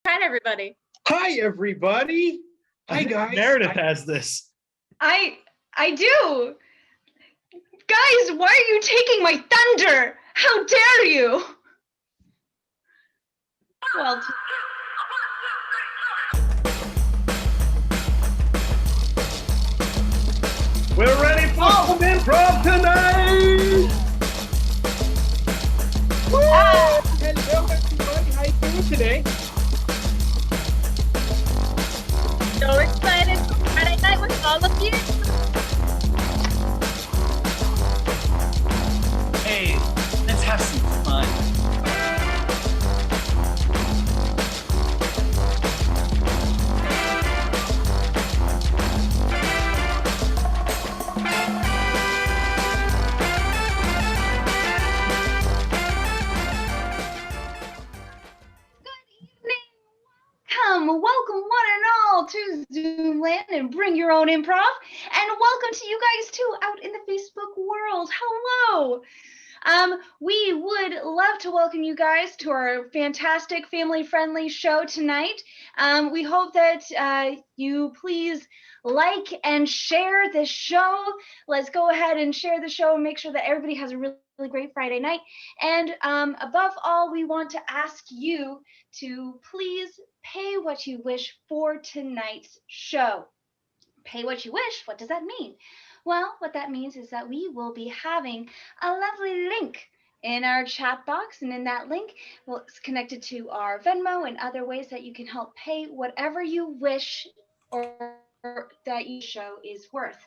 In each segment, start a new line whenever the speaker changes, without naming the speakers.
Hi, everybody.
Hi, everybody. Hi, guys.
Meredith has this.
I do. Guys, why are you taking my thunder? How dare you? Well,
We're ready for some improv tonight.
Hello, everybody. How you doing today?
So excited for Friday night with all of you.
Hey, let's have some fun.
welcome one and all to Zoomland and Bring Your Own Improv. And welcome to you guys too out in the Facebook world. Hello. We would love to welcome you guys to our fantastic family-friendly show tonight. We hope that you please like and share this show. Let's go ahead and share the show and make sure that everybody has a really great Friday night. And above all, we want to ask you to please pay what you wish for tonight's show. Pay what you wish, what does that mean? Well, what that means is that we will be having a lovely link in our chat box, and in that link, well, it's connected to our Venmo and other ways that you can help pay whatever you wish or that your show is worth.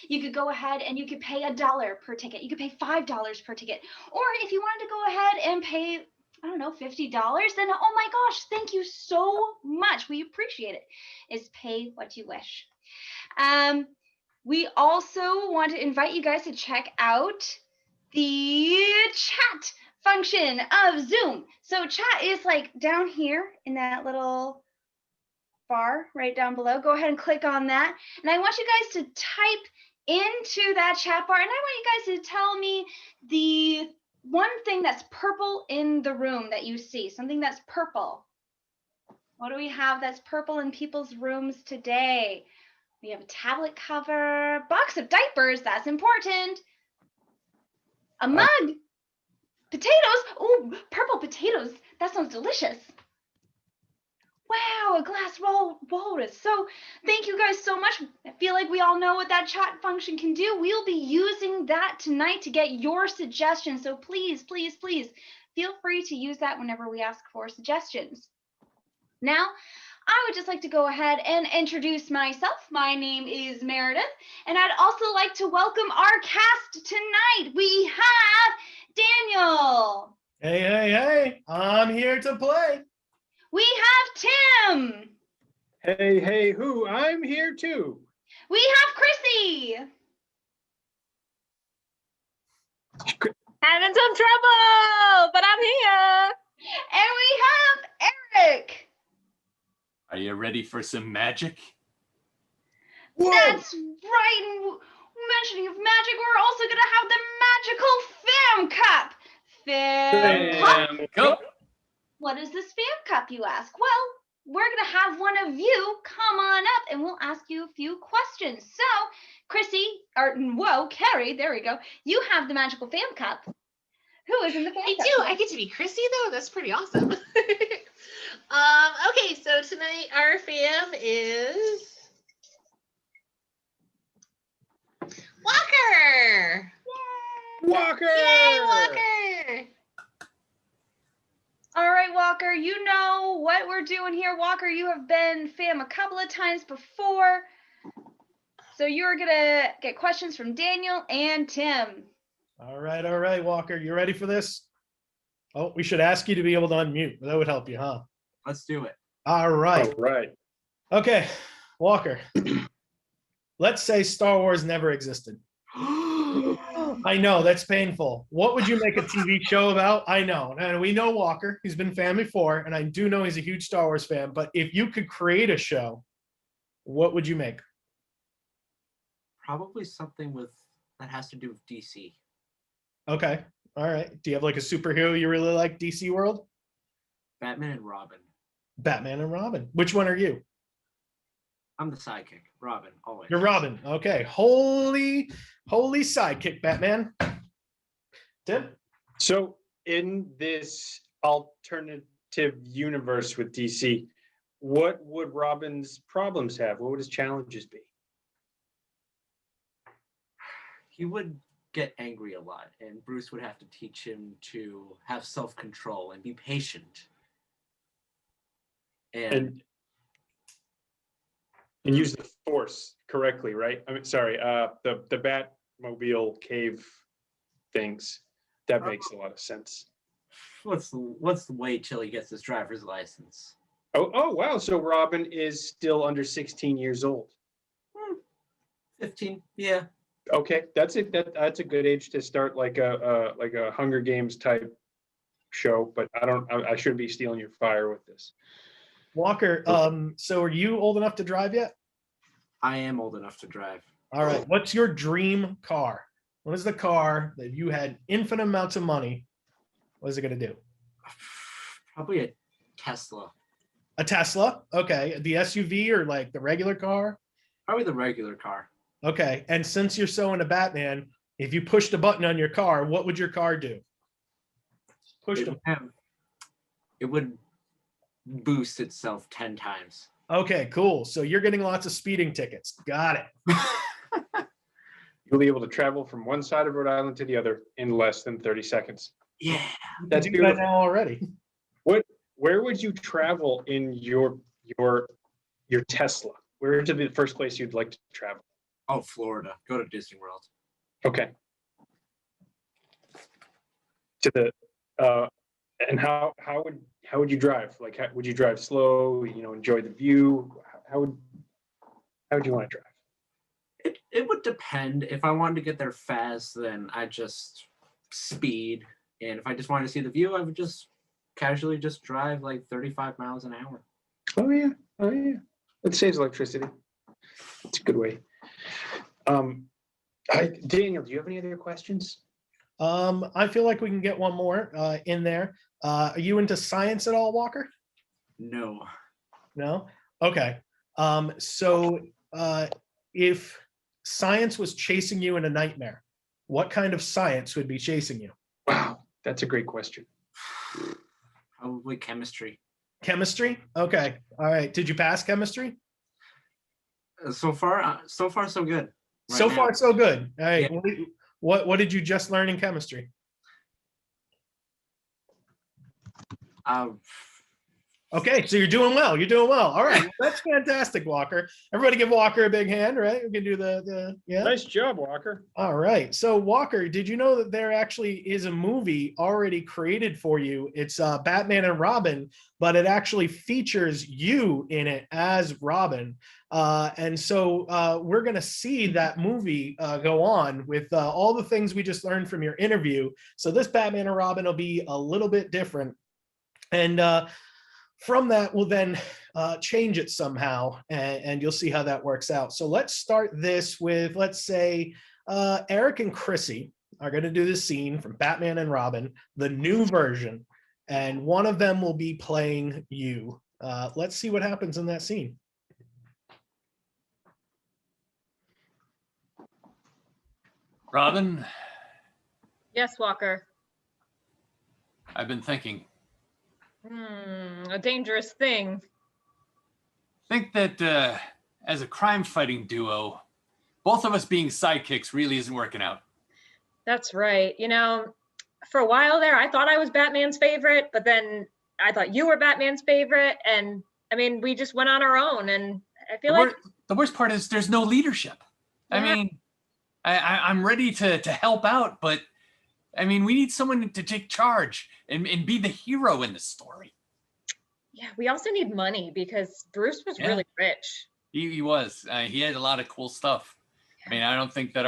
You could go ahead and you could pay $1 per ticket. You could pay $5 per ticket. Or if you wanted to go ahead and pay, I don't know, $50, then oh my gosh, thank you so much. We appreciate it. Is pay what you wish. We also want to invite you guys to check out the chat function of Zoom. So chat is like down here in that little bar right down below. Go ahead and click on that. And I want you guys to type into that chat bar. And I want you guys to tell me the one thing that's purple in the room that you see, something that's purple. What do we have that's purple in people's rooms today? We have a tablet cover, box of diapers, that's important. A mug, potatoes, ooh, purple potatoes, that sounds delicious. Wow, a glass walrus. So thank you guys so much. I feel like we all know what that chat function can do. We'll be using that tonight to get your suggestions. So please, please, please feel free to use that whenever we ask for suggestions. Now, I would just like to go ahead and introduce myself. My name is Meredith, and I'd also like to welcome our cast tonight. We have Daniel.
Hey, I'm here to play.
We have Tim.
Hey, who? I'm here too.
We have Chrissy.
Having some trouble, but I'm here.
And we have Eric.
Are you ready for some magic?
Whoa.
That's right. And mentioning of magic, we're also going to have the magical fam cup. Fam cup? What is this fam cup, you ask? Well, we're going to have one of you come on up and we'll ask you a few questions. So, Chrissy, Carrie, there we go. You have the magical fam cup. Who is in the fam cup?
I do. I get to be Chrissy, though. That's pretty awesome. Okay, so tonight our fam is Walker.
Walker!
Yay, Walker!
All right, Walker, you know what we're doing here. Walker, you have been fam a couple of times before. So you're going to get questions from Daniel and Tim.
All right, Walker. You ready for this? Oh, we should ask you to be able to unmute. That would help you, huh?
Let's do it.
All right.
All right.
Okay, Walker. Let's say Star Wars never existed. I know, that's painful. What would you make a TV show about? I know. And we know Walker. He's been fan before, and I do know he's a huge Star Wars fan. But if you could create a show, what would you make?
Probably something that has to do with DC.
Okay. All right. Do you have like a superhero you really like, DC World?
Batman and Robin.
Batman and Robin. Which one are you?
I'm the sidekick, Robin, always.
You're Robin. Okay. Holy sidekick, Batman. Tim?
So in this alternative universe with DC, what would Robin's problems have? What would his challenges be?
He would get angry a lot, and Bruce would have to teach him to have self-control and be patient. And
use the Force correctly, right? I mean, sorry, the Batmobile cave things. That makes a lot of sense.
let's wait till he gets his driver's license.
Oh wow! So Robin is still under 16 years old.
15, yeah.
Okay, that's a good age to start like a Hunger Games type show. But I shouldn't be stealing your fire with this.
Walker, so are you old enough to drive yet?
I am old enough to drive.
All right. What's your dream car? What is the car that you had infinite amounts of money? What is it going to do?
Probably a Tesla.
A Tesla? Okay. The SUV or like the regular car?
Probably the regular car.
Okay. And since you're so into Batman, if you pushed a button on your car, what would your car do? Push them.
It would boost itself 10 times.
Okay, cool. So you're getting lots of speeding tickets. Got it.
You'll be able to travel from one side of Rhode Island to the other in less than 30 seconds.
Yeah.
That's
You do that
beautiful.
now already.
Where would you travel in your Tesla? Where would be the first place you'd like to travel?
Oh, Florida. Go to Disney World.
Okay. To the and how would you drive? Like, would you drive slow? Enjoy the view. How would you want to drive?
It would depend. If I wanted to get there fast, then I'd just speed. And if I just wanted to see the view, I would just casually just drive like 35 miles an hour.
Oh yeah. It saves electricity. It's a good way. Daniel, do you have any other questions?
I feel like we can get one more in there. Are you into science at all, Walker?
No.
No? Okay. So if science was chasing you in a nightmare, what kind of science would be chasing you?
Wow, that's a great question.
Probably chemistry.
Chemistry? Okay. All right. Did you pass chemistry?
So far, so good.
So
now.
far, so good. All right.
Yeah.
What did you just learn in chemistry? Okay, so you're doing well. You're doing well. All right, well, that's fantastic, Walker. Everybody, give Walker a big hand, right? We can do the yeah.
Nice job, Walker.
All right. So, Walker, did you know that there actually is a movie already created for you? It's Batman and Robin, but it actually features you in it as Robin. And so we're going to see that movie go on with all the things we just learned from your interview. So this Batman and Robin will be a little bit different. And from that, we'll then change it somehow, and you'll see how that works out. So let's start this with, let's say, Eric and Chrissy are going to do the scene from Batman and Robin, the new version, and one of them will be playing you. Let's see what happens in that scene.
Robin,
Yes, Walker.
I've been thinking.
A dangerous thing.
Think that as a crime-fighting duo, both of us being sidekicks really isn't working out.
That's right. For a while there, I thought I was Batman's favorite, but then I thought you were Batman's favorite. And I mean, we just went on our own. And I feel like
The worst part is there's no leadership.
Yeah.
I mean, I'm ready to help out, but I mean, we need someone to take charge and be the hero in the story.
yeah, we also need money because Bruce was
Yeah.
really rich.
He was. He had a lot of cool stuff. I mean, I don't think that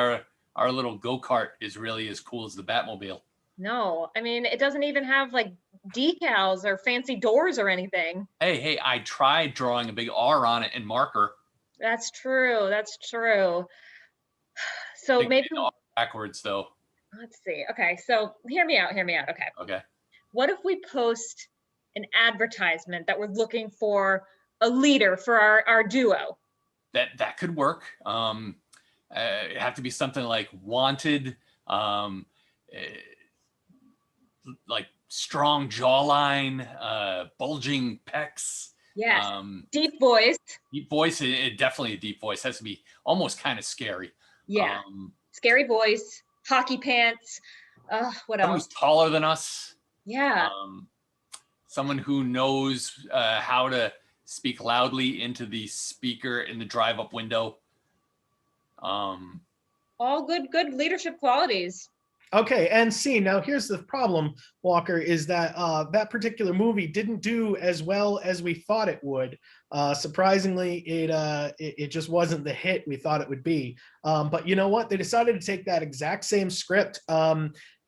our little go-kart is really as cool as the Batmobile.
No, I mean, it doesn't even have like decals or fancy doors or anything.
Hey, I tried drawing a big R on it in marker.
That's true. That's true. So
They
maybe
did it all backwards though.
let's see. Okay, so hear me out. Okay.
Okay.
What if we post an advertisement that we're looking for a leader for our duo.
That could work. It'd have to be something like wanted, like strong jawline, bulging pecs.
Yes, deep voice.
Deep voice, definitely a deep voice. Has to be almost kind of scary.
Yeah, scary voice, hockey pants. What
Someone
else?
who's taller than us.
Yeah.
Someone who knows how to speak loudly into the speaker in the drive-up window.
All good leadership qualities.
Okay, and see, now here's the problem, Walker, is that that particular movie didn't do as well as we thought it would. Surprisingly, it just wasn't the hit we thought it would be. But you know what? They decided to take that exact same script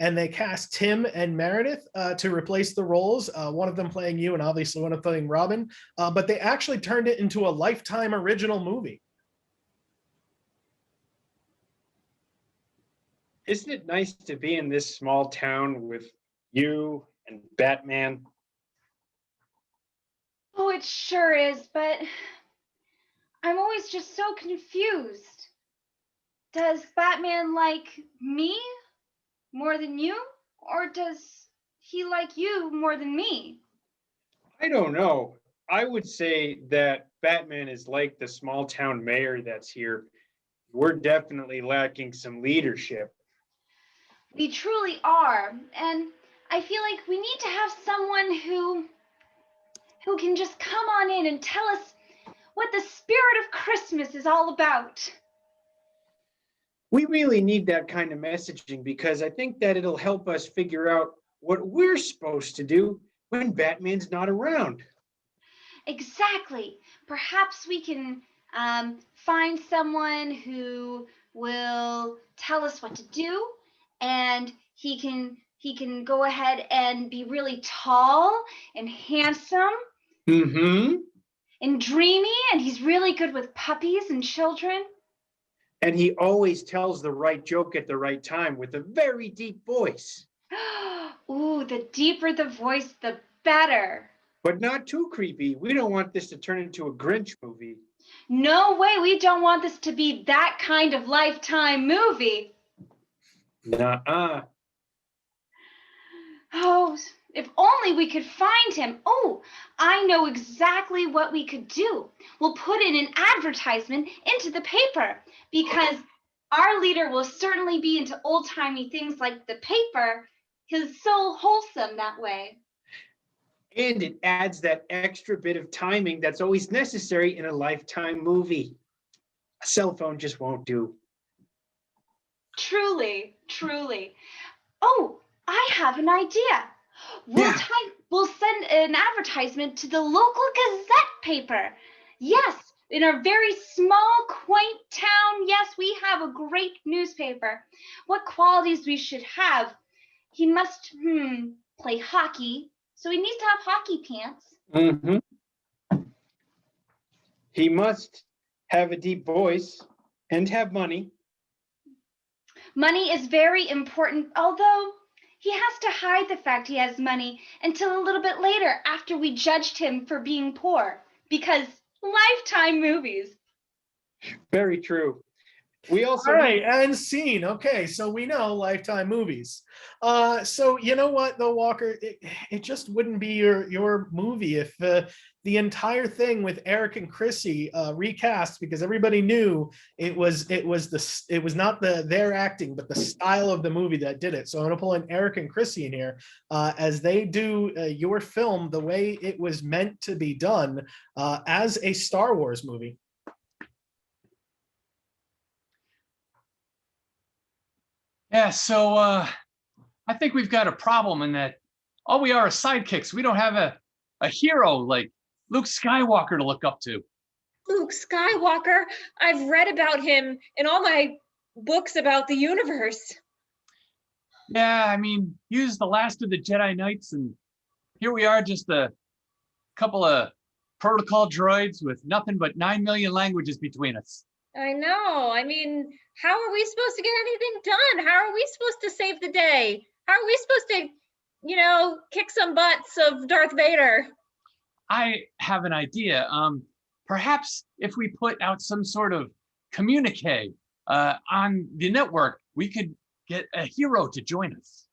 and they cast Tim and Meredith to replace the roles, one of them playing you and obviously one of them playing Robin. But they actually turned it into a Lifetime original movie.
Isn't it nice to be in this small town with you and Batman?
Oh, it sure is, but I'm always just so confused. Does Batman like me more than you? Or does he like you more than me?
I don't know. I would say that Batman is like the small town mayor that's here. We're definitely lacking some leadership.
We truly are, and I feel like we need to have someone who can just come on in and tell us what the spirit of Christmas is all about.
We really need that kind of messaging because I think that it'll help us figure out what we're supposed to do when Batman's not around.
Exactly. Perhaps we can find someone who will tell us what to do, and he can go ahead and be really tall and handsome and dreamy, and he's really good with puppies and children.
And he always tells the right joke at the right time with a very deep voice.
Ooh, the deeper the voice, the better.
But not too creepy. We don't want this to turn into a Grinch movie.
No way, we don't want this to be that kind of Lifetime movie.
Nuh-uh.
Oh, if only we could find him. Oh, I know exactly what we could do. We'll put in an advertisement into the paper because our leader will certainly be into old-timey things like the paper. He's so wholesome that way.
And it adds that extra bit of timing that's always necessary in a Lifetime movie. A cell phone just won't do.
Truly, truly. Oh, I have an idea. We'll send an advertisement to the local Gazette paper. Yes, in our very small, quaint town. Yes, we have a great newspaper. What qualities we should have? He must play hockey, so he needs to have hockey pants.
He must have a deep voice and have money.
Money is very important, although he has to hide the fact he has money until a little bit later after we judged him for being poor, because Lifetime movies.
Very true. We also
All right, and scene. Okay, so we know Lifetime movies. So you know what, though, Walker, it just wouldn't be your movie if the entire thing with Eric and Chrissy recast, because everybody knew it was not their acting, but the style of the movie that did it. So I'm gonna pull in Eric and Chrissy in here as they do your film the way it was meant to be done as a Star Wars movie.
Yeah, so I think we've got a problem in that all we are sidekicks. We don't have a hero like Luke Skywalker to look up to.
Luke Skywalker. I've read about him in all my books about the universe.
Yeah, I mean, he was the last of the Jedi Knights, and here we are, just a couple of protocol droids with nothing but 9 million languages between us.
I know. I mean, how are we supposed to get anything done? How are we supposed to save the day? How are we supposed to kick some butts of Darth Vader.
I have an idea. Perhaps if we put out some sort of communique on the network, we could get a hero to join us.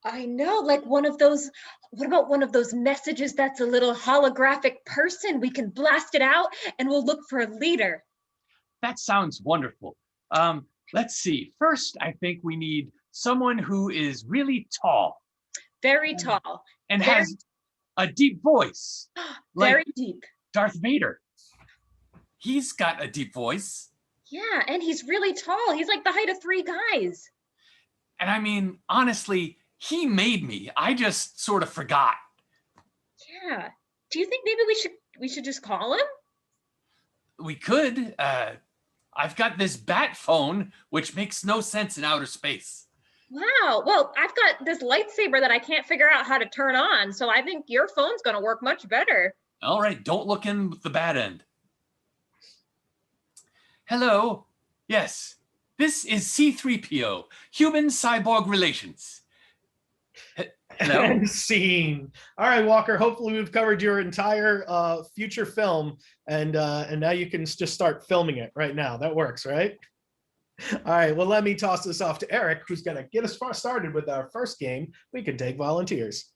I know, like one of those, what about one of those messages that's a little holographic person? We can blast it out and we'll look for a leader.
That sounds wonderful. Let's see. First, I think we need someone who is really tall.
Very tall.
And
Very-
has a deep voice.
Very
like
deep.
Darth Vader. He's got a deep voice.
Yeah, and he's really tall. He's like the height of 3 guys.
And I mean, honestly, he made me. I just sort of forgot.
Yeah. Do you think maybe we should just call him?
We could. I've got this bat phone, which makes no sense in outer space.
Wow. Well, I've got this lightsaber that I can't figure out how to turn on. So I think your phone's going to work much better.
All right, don't look in the bad end. Hello. Yes, this is C3PO, Human Cyborg Relations. Hello.
And scene. All right, Walker. Hopefully, we've covered your entire future film, and now you can just start filming it right now. That works, right? All right. Well, let me toss this off to Eric, who's going to get us started with our first game. We can take volunteers.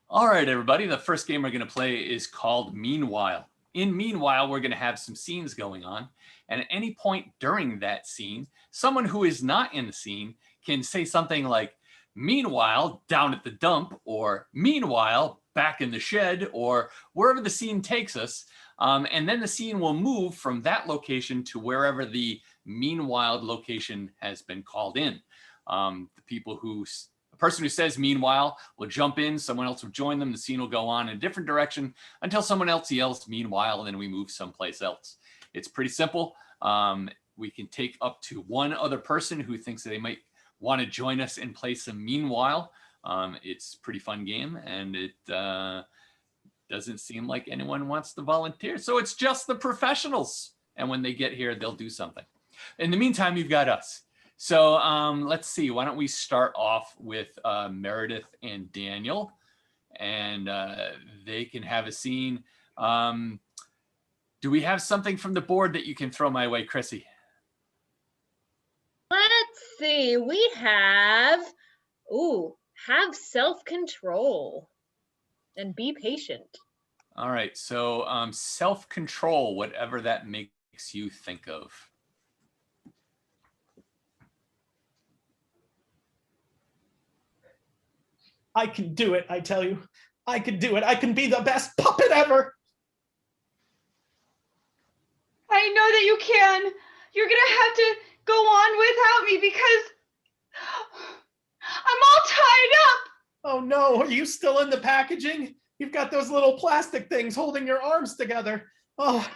All right, everybody. The first game we're going to play is called Meanwhile. In Meanwhile, we're going to have some scenes going on, and at any point during that scene, someone who is not in the scene can say something like, "Meanwhile, down at the dump," or "Meanwhile, back in the shed," or wherever the scene takes us. And then the scene will move from that location to wherever the meanwhile location has been called in. The person who says "meanwhile" will jump in, someone else will join them, the scene will go on in a different direction until someone else yells "meanwhile," and then we move someplace else. It's pretty simple. We can take up to one other person who thinks that they might want to join us and play some Meanwhile. It's a pretty fun game, and it doesn't seem like anyone wants to volunteer. So it's just the professionals. And when they get here, they'll do something. In the meantime, you've got us. So let's see. Why don't we start off with Meredith and Daniel, and they can have a scene. Do we have something from the board that you can throw my way, Chrissy?
Let's see. We have, have self-control and be patient.
All right. So self-control, whatever that makes you think of.
I can do it, I tell you. I can do it. I can be the best puppet ever.
I know that you can. You're gonna have to go on without me because I'm all tied up.
Oh no, are you still in the packaging? You've got those little plastic things holding your arms together. Oh,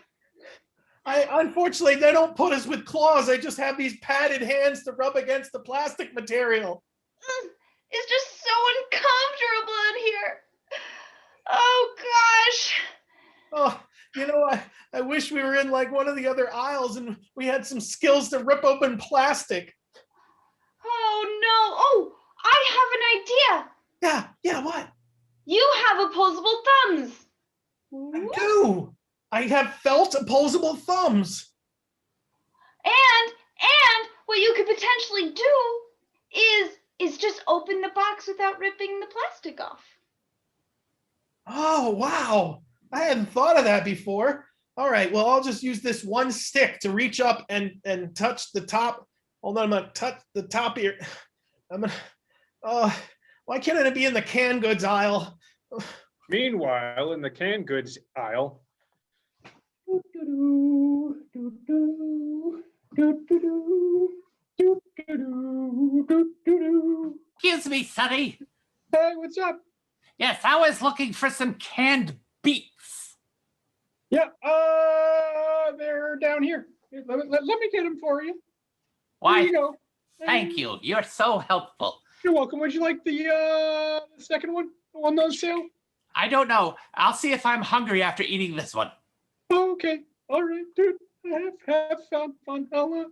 unfortunately, they don't put us with claws. They just have these padded hands to rub against the plastic material.
It's just so uncomfortable in here. Oh gosh.
Oh, you know, I wish we were in like one of the other aisles and we had some skills to rip open plastic.
Oh no. Oh, I have an idea.
Yeah, what?
You have opposable thumbs.
I do. I have felt opposable thumbs.
And what you could potentially do is just open the box without ripping the plastic off.
Oh, wow. I hadn't thought of that before. All right, well, I'll just use this one stick to reach up and touch the top. Hold on, I'm gonna touch the top here. Why can't it be in the canned goods aisle?
Meanwhile, in the canned goods aisle.
Excuse me, Sonny.
Hey, what's up?
Yes, I was looking for some canned beets.
Yeah, they're down here. Let me get them for you.
Why?
Here you go.
Thank you. You're so helpful.
You're welcome. Would you like the second one? The one on sale?
I don't know. I'll see if I'm hungry after eating this one.
Oh, okay. All right, dude. Have fun. I'll,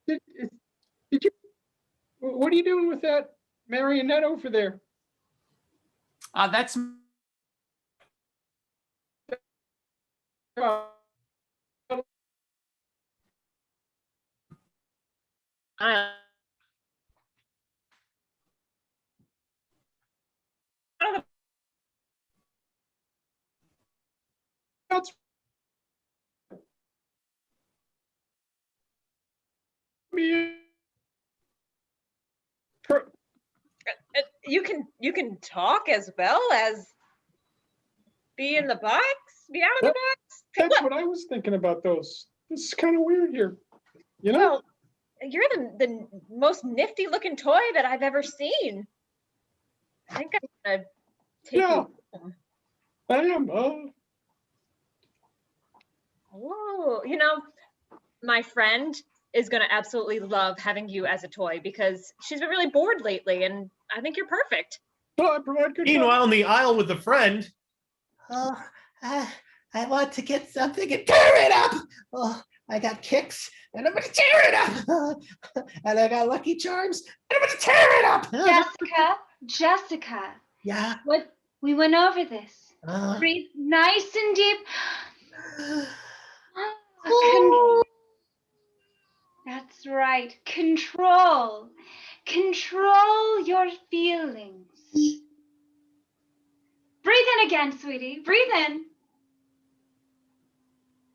did you? What are you doing with that marionette over there?
That's
Uh,
Uh,
that's me.
you can talk as well as be in the box, be out of the box.
That's what I was thinking about those. This is kind of weird here. You know?
Well, you're the most nifty looking toy that I've ever seen. I think I'm gonna take
Yeah.
you home.
I am.
Oh, my friend is gonna absolutely love having you as a toy because she's been really bored lately, and I think you're perfect.
I provide good.
Meanwhile, in the aisle with the friend.
Oh, I want to get something and tear it up. Oh, I got kicks and I'm going to tear it up. And I got Lucky Charms and I'm going to tear it up.
Jessica,
Yeah.
what we went over this.
Uh,
Breathe nice and deep. That's right. Control. Control your feelings. Breathe in again, sweetie. Breathe in.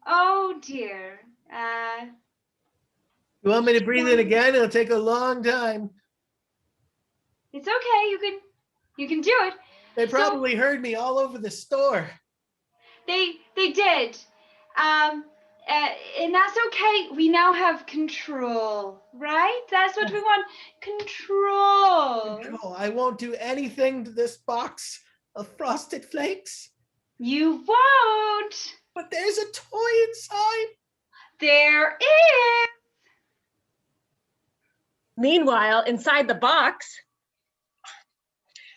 Oh dear.
you want me to breathe in again? It'll take a long time.
It's okay. You can do it.
They probably heard me all over the store.
They did. And that's okay. We now have control, right? That's what we want. Control.
Control. I won't do anything to this box of Frosted Flakes.
You won't.
But there's a toy inside.
There is.
Meanwhile, inside the box,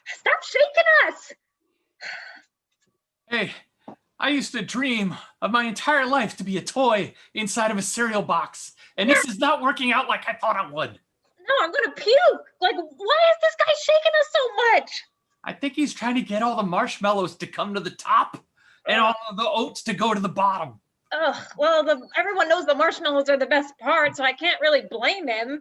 stop shaking us.
Hey, I used to dream of my entire life to be a toy inside of a cereal box, and this is not working out like I thought it would.
No, I'm gonna puke. Like, why is this guy shaking us so much?
I think he's trying to get all the marshmallows to come to the top and all of the oats to go to the bottom.
Ugh, well, everyone knows the marshmallows are the best part, so I can't really blame him.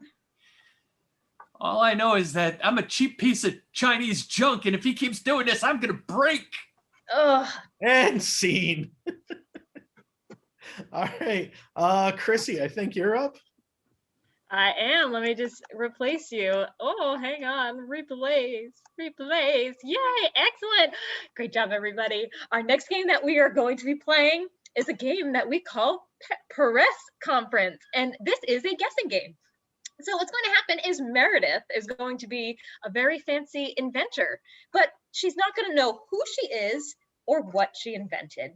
All I know is that I'm a cheap piece of Chinese junk, and if he keeps doing this, I'm gonna break.
Ugh.
And scene. All right. Chrissy, I think you're up.
I am. Let me just replace you. Oh, hang on. Replace. Yay, excellent. Great job, everybody. Our next game that we are going to be playing is a game that we call Press Conference. And this is a guessing game. So what's going to happen is Meredith is going to be a very fancy inventor, but she's not going to know who she is or what she invented.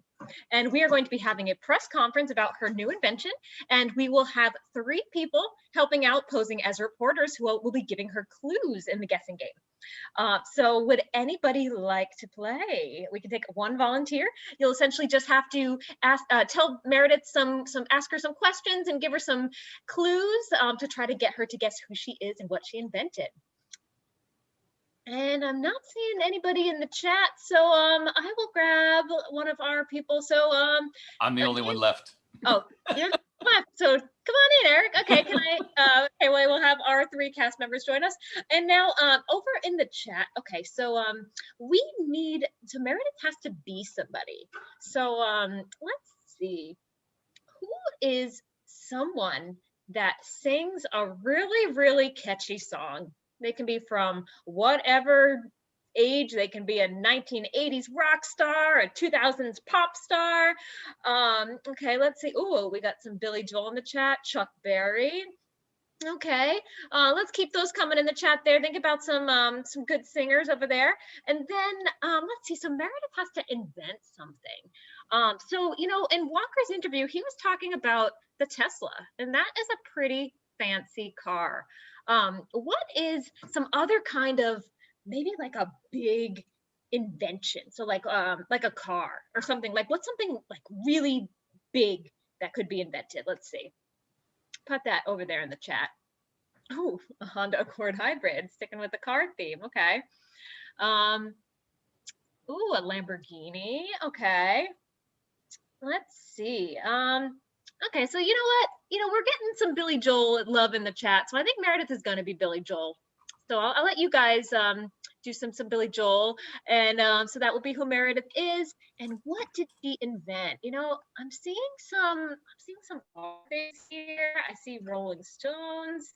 And we are going to be having a press conference about her new invention, and we will have 3 people helping out, posing as reporters, who will be giving her clues in the guessing game. So would anybody like to play? We can take one volunteer. You'll essentially just have to tell Meredith ask her some questions and give her some clues to try to get her to guess who she is and what she invented. And I'm not seeing anybody in the chat, so I will grab one of our people. So
I'm the only one left.
Oh, you're left. So come on in, Eric. Okay, can I? Okay, well, we'll have our 3 cast members join us. And now over in the chat. Okay, so we need. So Meredith has to be somebody. So let's see. Who is someone that sings a really, really catchy song? They can be from whatever age. They can be a 1980s rock star, a 2000s pop star. Okay, let's see. Oh, we got some Billy Joel in the chat, Chuck Berry. Okay, let's keep those coming in the chat there. Think about some good singers over there. And then let's see. So Meredith has to invent something. So, in Walker's interview, he was talking about the Tesla, and that is a pretty fancy car. What is some other kind of, maybe like a big invention? So like a car or something. Like, what's something like really big that could be invented? Let's see. Put that over there in the chat. Ooh, a Honda Accord hybrid, sticking with the car theme. Okay. Ooh, a Lamborghini. Okay. Let's see. Okay, so you know what? We're getting some Billy Joel love in the chat. So I think Meredith is going to be Billy Joel. So I'll let you guys do some Billy Joel. And so that will be who Meredith is. And what did she invent? I'm seeing some artists here. I see Rolling Stones.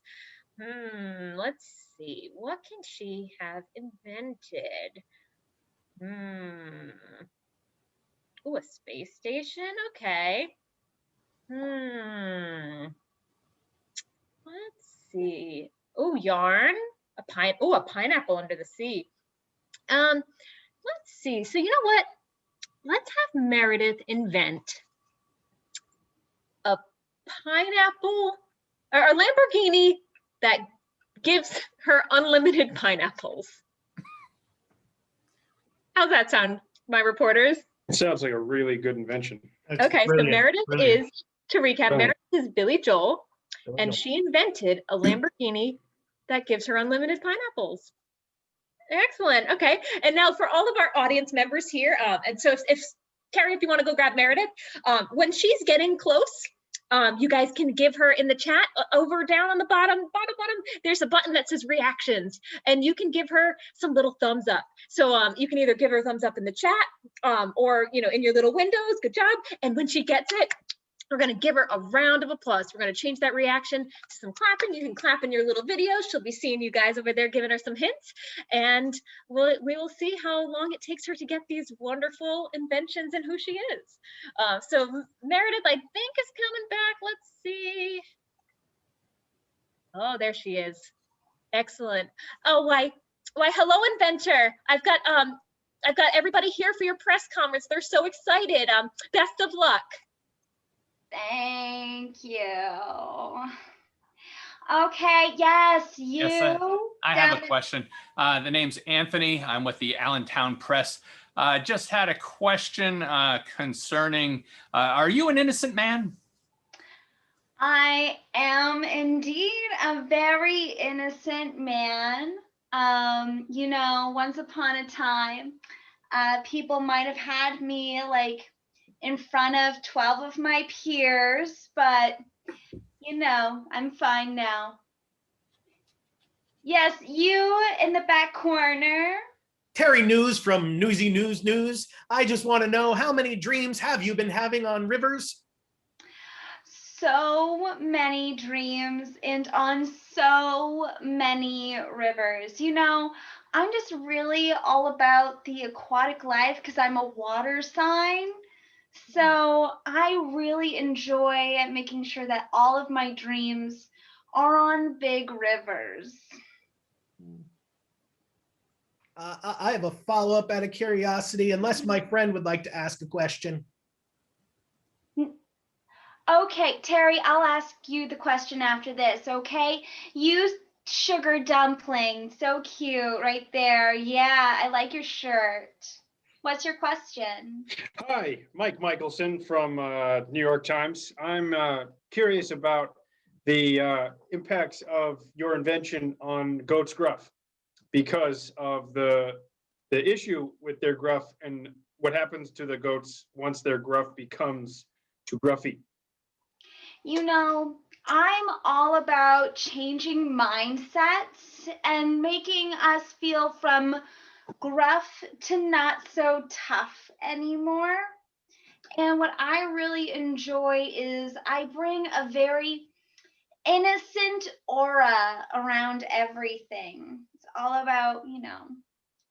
Let's see. What can she have invented? Oh, a space station. Okay. Let's see. Oh, yarn. A pineapple under the sea. Let's see. So you know what? Let's have Meredith invent a pineapple or a Lamborghini that gives her unlimited pineapples. How's that sound, my reporters?
It sounds like a really good invention.
That's
Okay,
brilliant,
so Meredith
brilliant.
is, to recap,
Brilliant.
Meredith is Billy Joel,
Billy
and
Joel.
she invented a Lamborghini that gives her unlimited pineapples. Excellent. Okay, and now for all of our audience members here, and so if Terry, if you want to go grab Meredith, when she's getting close, you guys can give her in the chat over down on the bottom, there's a button that says reactions, and you can give her some little thumbs up. So you can either give her a thumbs up in the chat or in your little windows. Good job. And when she gets it, we're going to give her a round of applause. We're going to change that reaction to some clapping. You can clap in your little videos. She'll be seeing you guys over there giving her some hints. And we will see how long it takes her to get these wonderful inventions and who she is. So Meredith, I think, is coming back. Let's see. Oh, there she is. Excellent. Oh, why, hello, inventor. I've got everybody here for your press conference. They're so excited. Best of luck.
Thank you. Okay, yes, you.
Yes, I have
down
a question. The name's Anthony. I'm with the Allentown Press. Just had a question concerning, are you an innocent man?
I am indeed a very innocent man. Once upon a time, people might have had me like in front of 12 of my peers, but I'm fine now. Yes, you in the back corner.
Terry News from Newsy News. I just want to know, how many dreams have you been having on rivers?
So many dreams and on so many rivers. I'm just really all about the aquatic life because I'm a water sign. So I really enjoy making sure that all of my dreams are on big rivers.
I have a follow-up out of curiosity, unless my friend would like to ask a question.
Okay, Terry, I'll ask you the question after this, okay? You sugar dumpling, so cute right there. Yeah, I like your shirt. What's your question?
Hi, Mike Michelson from New York Times. I'm curious about the impacts of your invention on goat's gruff, because of the issue with their gruff and what happens to the goats once their gruff becomes too gruffy.
I'm all about changing mindsets and making us feel from gruff to not so tough anymore. And what I really enjoy is I bring a very innocent aura around everything. It's all about,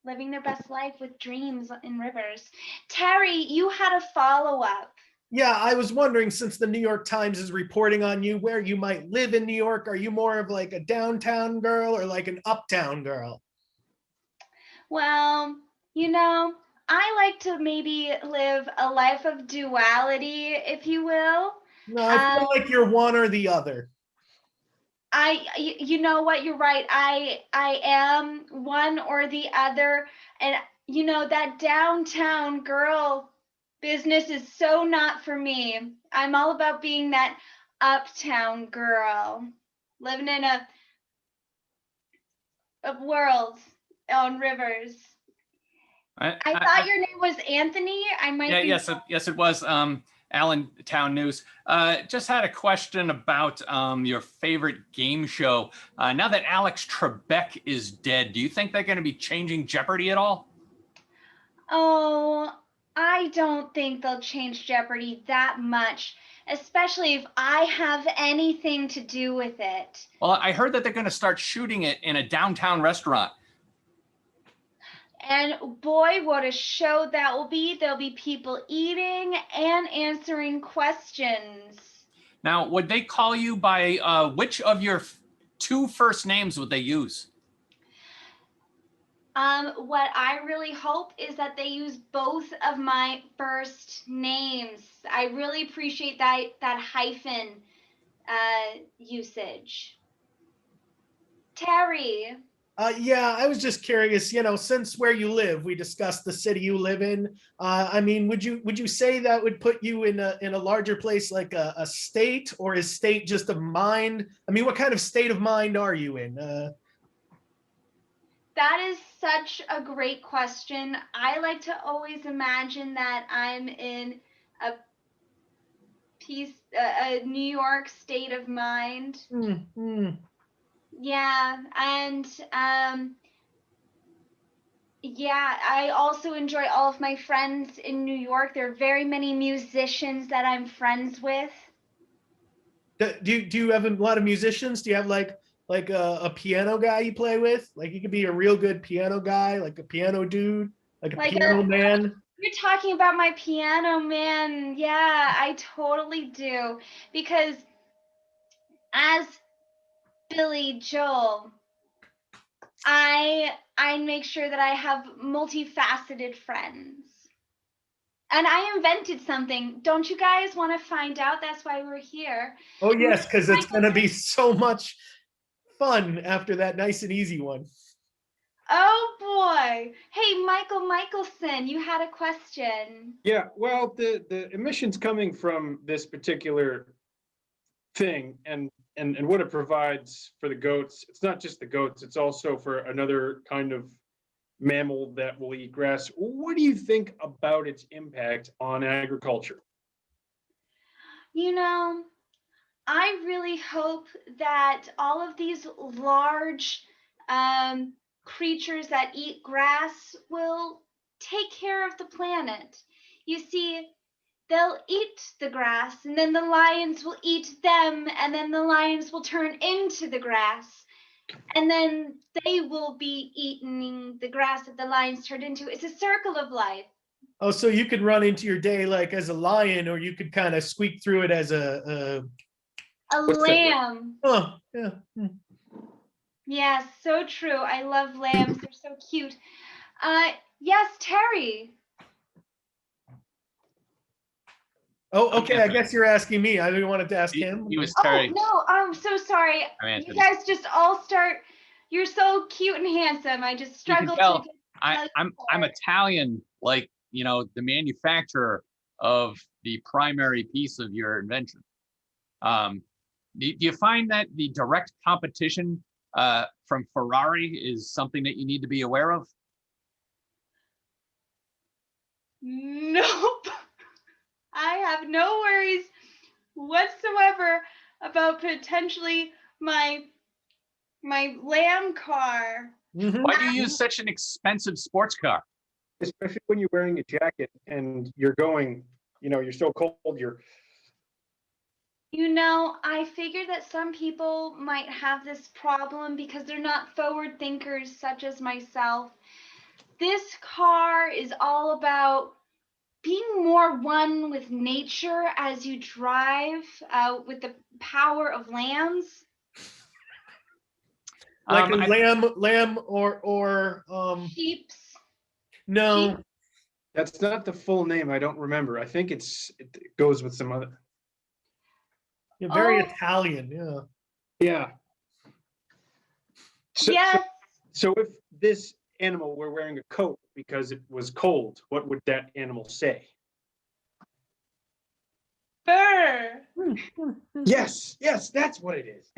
living their best life with dreams in rivers. Terry, you had a follow-up.
Yeah, I was wondering, since the New York Times is reporting on you, where you might live in New York. Are you more of like a downtown girl or like an uptown girl?
Well, I like to maybe live a life of duality, if you will.
No, I feel like you're one or the other.
You know what, you're right. I am one or the other. And that downtown girl business is so not for me. I'm all about being that uptown girl, living in a of worlds on rivers. I thought your name was Anthony. I might
Yeah,
be
yes, it was. Allentown News. Just had a question about your favorite game show. Now that Alex Trebek is dead, do you think they're going to be changing Jeopardy at all?
Oh, I don't think they'll change Jeopardy that much, especially if I have anything to do with it.
Well, I heard that they're going to start shooting it in a downtown restaurant.
And boy, what a show that will be. There'll be people eating and answering questions.
Now, would they call you by which of your two first names would they use?
What I really hope is that they use both of my first names. I really appreciate that hyphen usage. Terry.
Yeah, I was just curious, since where you live, we discussed the city you live in. I mean, would you say that would put you in a larger place like a state, or is state just a mind? I mean, what kind of state of mind are you in?
That is such a great question. I like to always imagine that I'm in a New York state of mind. Yeah, and yeah, I also enjoy all of my friends in New York. There are very many musicians that I'm friends with.
Do you have a lot of musicians? Do you have like a piano guy you play with? Like you could be a real good piano guy, like a piano dude, like a piano man.
You're talking about my piano man. Yeah, I totally do. Because as Billy Joel, I make sure that I have multifaceted friends. And I invented something. Don't you guys want to find out? That's why we're here.
Oh yes, because it's gonna be so much fun after that nice and easy one.
Oh boy. Hey, Michael Michelson, you had a question.
Yeah, well, the emissions coming from this particular thing and what it provides for the goats, it's not just the goats, it's also for another kind of mammal that will eat grass. What do you think about its impact on agriculture?
I really hope that all of these large creatures that eat grass will take care of the planet. You see, they'll eat the grass, and then the lions will eat them, and then the lions will turn into the grass. And then they will be eating the grass that the lions turned into. It's a circle of life.
Oh, so you could run into your day like as a lion, or you could kind of squeak through it as a
lamb.
Oh, yeah.
Yeah, so true. I love lambs. They're so cute. Yes, Terry.
Oh, okay. I guess you're asking me. I wanted to ask him.
He was Terry.
Oh, no, I'm so sorry. You guys just all start. You're so cute and handsome. I just struggle to get.
I'm Italian, like, the manufacturer of the primary piece of your invention. Do you find that the direct competition from Ferrari is something that you need to be aware of?
Nope. I have no worries whatsoever about potentially my lamb car.
Why do you use such an expensive sports car?
Especially when you're wearing a jacket and you're going, you're so cold,
I figured that some people might have this problem because they're not forward thinkers such as myself. This car is all about being more one with nature as you drive with the power of lambs.
Like a lamb or
sheeps.
No.
Sheep.
That's not the full name. I don't remember. I think it goes with some other.
You're very Italian, yeah.
Yeah. So,
yes.
So if this animal were wearing a coat because it was cold, what would that animal say?
Fur.
Yes, that's what it is.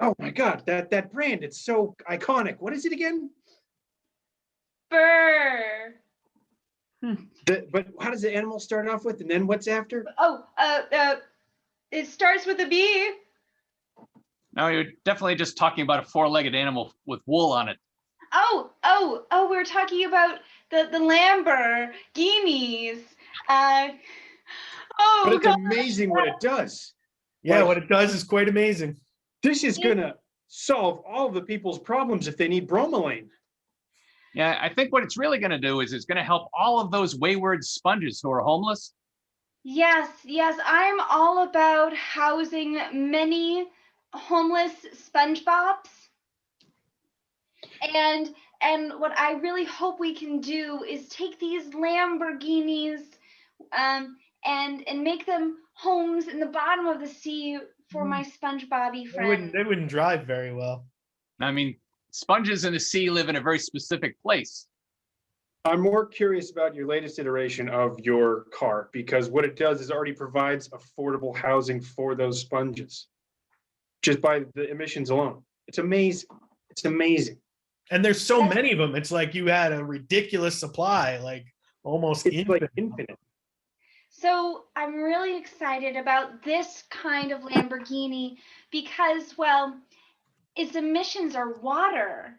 Oh my God, that brand, it's so iconic. What is it again?
Burr.
But how does the animal start off with, and then what's after?
Oh, it starts with a B.
No, you're definitely just talking about a four-legged animal with wool on it.
Oh, we're talking about the Lamborghinis.
But it's
God.
amazing what it does.
Yeah,
Like,
what it does is quite amazing.
This is gonna solve all of the people's problems if they need bromelain.
Yeah, I think what it's really going to do is it's going to help all of those wayward sponges who are homeless.
Yes, I'm all about housing many homeless SpongeBobs. And what I really hope we can do is take these Lamborghinis and make them homes in the bottom of the sea for my SpongeBobby friends.
They wouldn't drive very well.
I mean, sponges in the sea live in a very specific place.
I'm more curious about your latest iteration of your car, because what it does is already provides affordable housing for those sponges just by the emissions alone. It's amazing. It's amazing.
And there's so many of them. It's like you had a ridiculous supply, like almost
It's
infinite.
like infinite.
So I'm really excited about this kind of Lamborghini because, well, its emissions are water.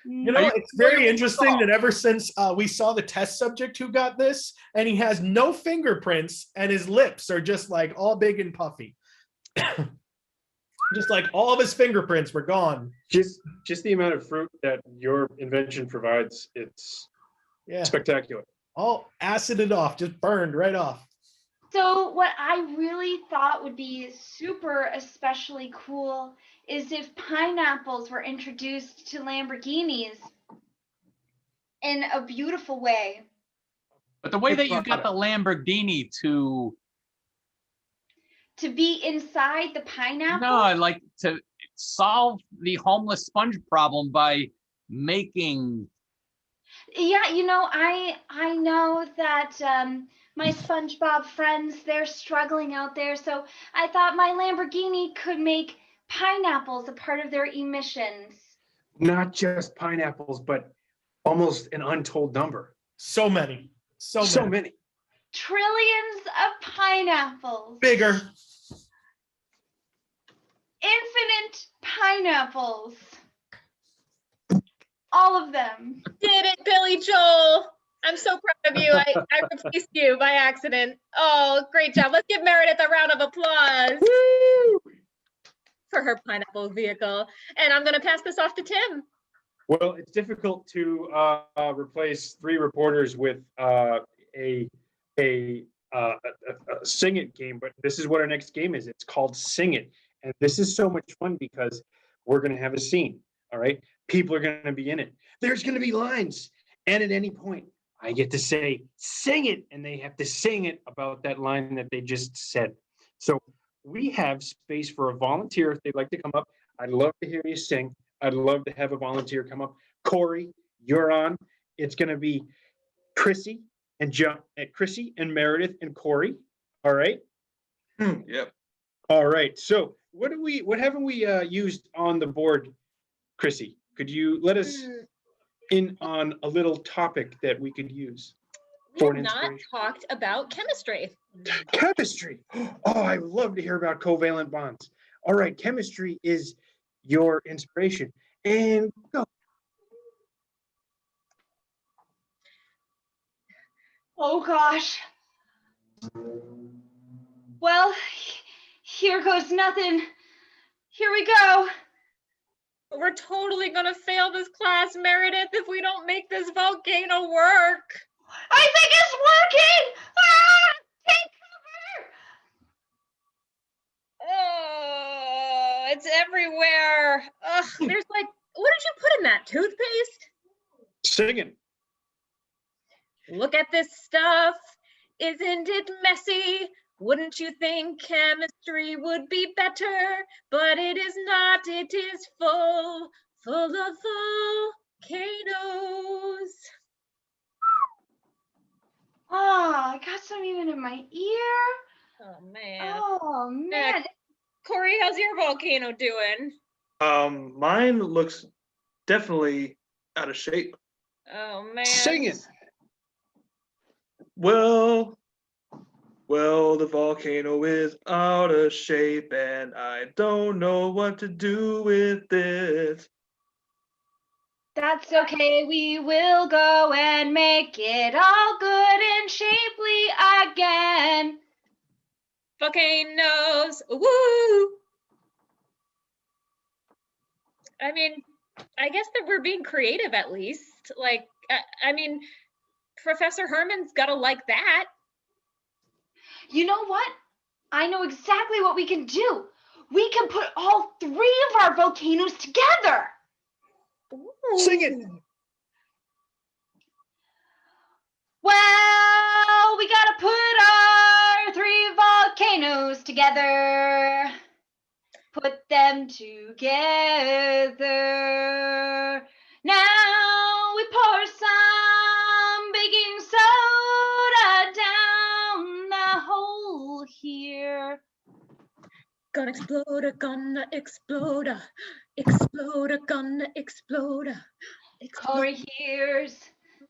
You know, it's very interesting that ever since we saw the test subject who got this, and he has no fingerprints, and his lips are just like all big and puffy. Just like all of his fingerprints were gone.
Just the amount of fruit that your invention provides, it's spectacular.
All acided off, just burned right off.
So what I really thought would be super especially cool is if pineapples were introduced to Lamborghinis in a beautiful way.
But the way that you got the Lamborghini to
be inside the pineapple?
No, I like to solve the homeless sponge problem by making.
Yeah, you know, I know that my SpongeBob friends, they're struggling out there, so I thought my Lamborghini could make pineapples a part of their emissions.
Not just pineapples, but almost an untold number.
So many. So many.
Trillions of pineapples.
Bigger.
Infinite pineapples. All of them.
Did it, Billy Joel. I'm so proud of you. I replaced you by accident. Oh, great job. Let's give Meredith a round of applause.
Woo!
For her pineapple vehicle. And I'm going to pass this off to Tim.
Well, it's difficult to replace 3 reporters with a Sing It game, but this is what our next game is. It's called Sing It. And this is so much fun because we're going to have a scene. All right. People are going to be in it. There's going to be lines. And at any point, I get to say, sing it. And they have to sing it about that line that they just said. So we have space for a volunteer if they'd like to come up. I'd love to hear you sing. I'd love to have a volunteer come up. Corey, you're on. It's going to be Chrissy and Chrissy and Meredith and Corey. All right.
Yep.
All right. So what haven't we used on the board, Chrissy? Could you let us in on a little topic that we could use?
We have not talked about chemistry.
Chemistry. Oh, I would love to hear about covalent bonds. All right. Chemistry is your inspiration. And go.
Oh, gosh. Well, here goes nothing. Here we go.
We're totally going to fail this class, Meredith, if we don't make this volcano work.
I think it's working! Ah! Take cover!
Oh, it's everywhere. Ugh, there's like, what did you put in that? Toothpaste?
Singing.
Look at this stuff. Isn't it messy? Wouldn't you think chemistry would be better? But it is not. It is full of volcanoes.
Oh, I got some even in my ear.
Oh man.
Oh man.
Corey, how's your volcano doing?
Mine looks definitely out of shape.
Oh man.
Sing it.
Well, the volcano is out of shape and I don't know what to do with it.
That's okay. We will go and make it all good and shapely again.
Volcanoes. Woo! I mean, I guess that we're being creative at least. Like, I mean, Professor Herman's gotta like that.
You know what? I know exactly what we can do. We can put all 3 of our volcanoes together.
Sing it.
Well, we gotta put our 3 volcanoes together. Put them together. Now we pour some baking soda down the hole here.
Gonna explode, gonna explode, gonna explode.
Corey, here's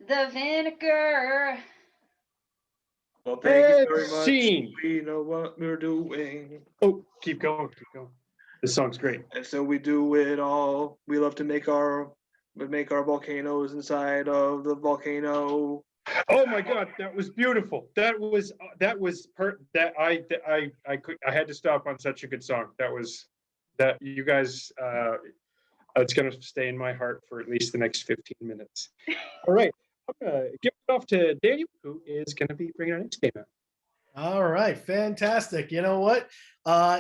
the vinegar.
Well, thank you very much.
Scene.
We know what we're doing.
Oh, keep going. This song's great.
And so we do it all. We love to make our volcanoes inside of the volcano.
Oh my God, that was beautiful. I had to stop on such a good song. That you guys. It's gonna stay in my heart for at least the next 15 minutes. All right, I'm gonna give it off to Daniel, who is gonna be bringing our next game out.
All right, fantastic. You know what?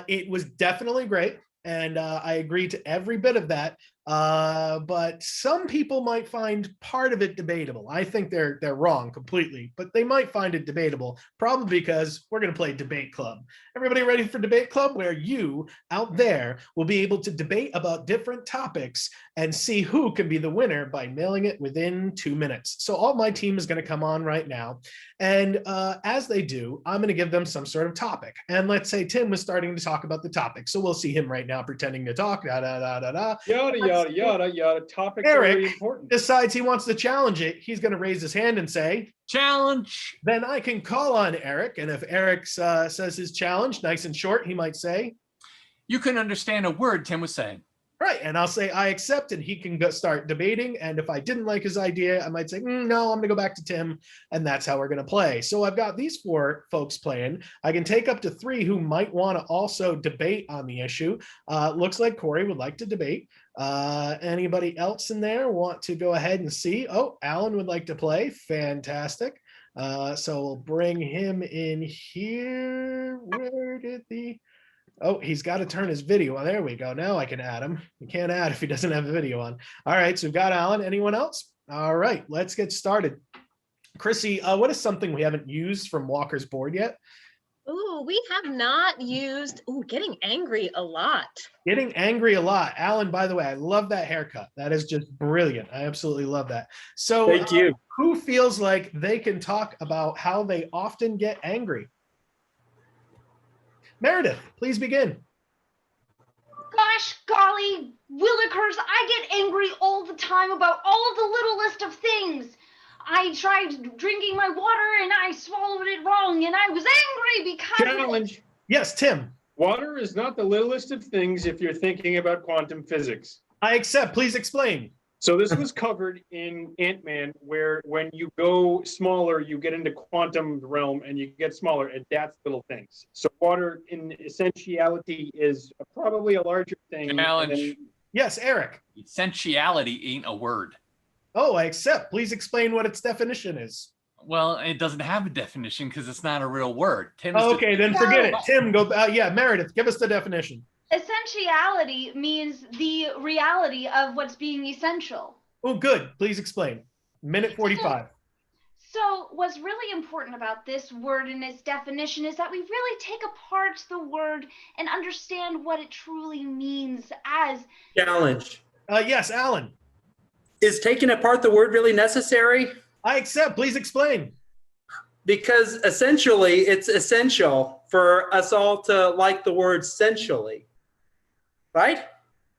It was definitely great. And I agree to every bit of that. But some people might find part of it debatable. I think they're wrong completely, but they might find it debatable, probably because we're going to play Debate Club. Everybody ready for Debate Club, where you out there will be able to debate about different topics and see who can be the winner by mailing it within 2 minutes. So all my team is going to come on right now. And as they do, I'm going to give them some sort of topic. And let's say Tim was starting to talk about the topic. So we'll see him right now pretending to talk.
Yada, yada. Topics are
Eric
very important.
decides he wants to challenge it. He's going to raise his hand and say,
Challenge.
then I can call on Eric. And if Eric says his challenge, nice and short, he might say,
You can understand a word Tim was saying.
right. And I'll say, I accept, and he can start debating. And if I didn't like his idea, I might say, no, I'm going to go back to Tim. And that's how we're going to play. So I've got these 4 folks playing. I can take up to 3 who might want to also debate on the issue. Looks like Corey would like to debate. Anybody else in there want to go ahead and see? Oh, Alan would like to play. Fantastic. So we'll bring him in here. Where did oh, he's got to turn his video on. There we go. Now I can add him. You can't add if he doesn't have a video on. All right, so we've got Alan. Anyone else? All right, let's get started. Chrissy, what is something we haven't used from Walker's board yet?
Ooh, we have not used, getting angry a lot.
Getting angry a lot. Alan, by the way, I love that haircut. That is just brilliant. I absolutely love that. So
Thank you.
Who feels like they can talk about how they often get angry? Meredith, please begin.
Gosh, golly, Willikers, I get angry all the time about all the littlest of things. I tried drinking my water and I swallowed it wrong and I was angry because
Challenge.
Yes, Tim.
Water is not the littlest of things if you're thinking about quantum physics.
I accept. Please explain.
So this was covered in Ant-Man, where when you go smaller, you get into quantum realm and you get smaller, and that's little things. So water in essentiality is probably a larger thing.
Challenge.
Yes, Eric.
Essentiality ain't a word.
Oh, I accept. Please explain what its definition is.
Well, it doesn't have a definition because it's not a real word.
Okay, then forget it. Tim, go. Yeah, Meredith, give us the definition.
essentiality means the reality of what's being essential.
Oh, good. Please explain. Minute 45.
So what's really important about this word and its definition is that we really take apart the word and understand what it truly means as...
Challenge.
Yes, Alan.
Is taking apart the word really necessary?
I accept. Please explain.
Because essentially, it's essential for us all to like the word sensually, right?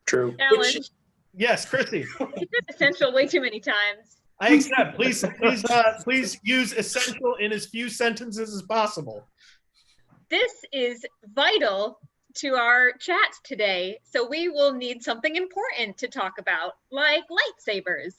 True.
Challenge.
Yes, Chrissy.
You said essential way too many times.
I accept. Please use essential in as few sentences as possible.
This is vital to our chat today. So we will need something important to talk about, like lightsabers.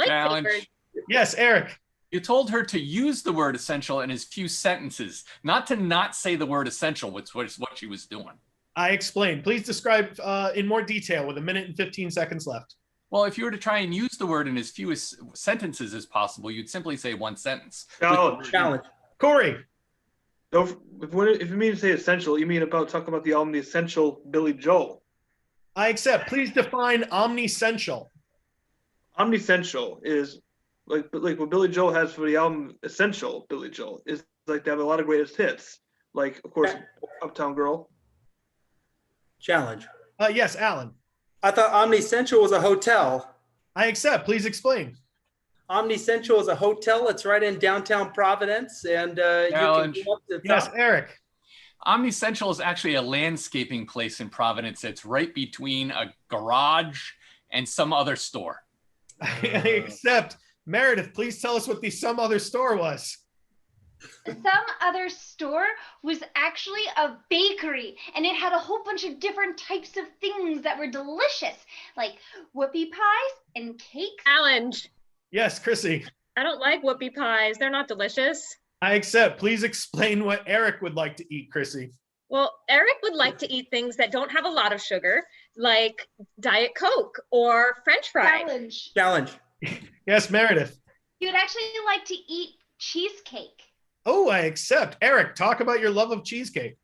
Challenge.
Lightsabers.
Yes, Eric.
You told her to use the word essential in as few sentences, not to not say the word essential, which was what she was doing.
I explained. Please describe in more detail with 1 minute and 15 seconds left.
Well, if you were to try and use the word in as few sentences as possible, you'd simply say one sentence.
Challenge.
Corey.
If you mean to say essential, you mean talking about the album The Essential Billy Joel.
I accept. Please define omnisessential.
Omnisessential is like what Billy Joel has for the album Essential Billy Joel is like they have a lot of greatest hits. Like, of course, Uptown Girl.
Challenge.
Yes, Alan.
I thought Omnisessential was a hotel.
I accept. Please explain.
Omnisessential is a hotel. It's right in downtown Providence, and you can go up to the
Yes,
top.
Eric.
Omnisessential is actually a landscaping place in Providence. It's right between a garage and some other store.
I accept. Meredith, please tell us what the some other store was.
Some other store was actually a bakery, and it had a whole bunch of different types of things that were delicious, like whoopie pies and cakes.
Challenge.
Yes, Chrissy.
I don't like whoopie pies. They're not delicious.
I accept. Please explain what Eric would like to eat, Chrissy.
Well, Eric would like to eat things that don't have a lot of sugar, like Diet Coke or French fries.
Challenge.
Yes, Meredith.
He would actually like to eat cheesecake.
Oh, I accept. Eric, talk about your love of cheesecake.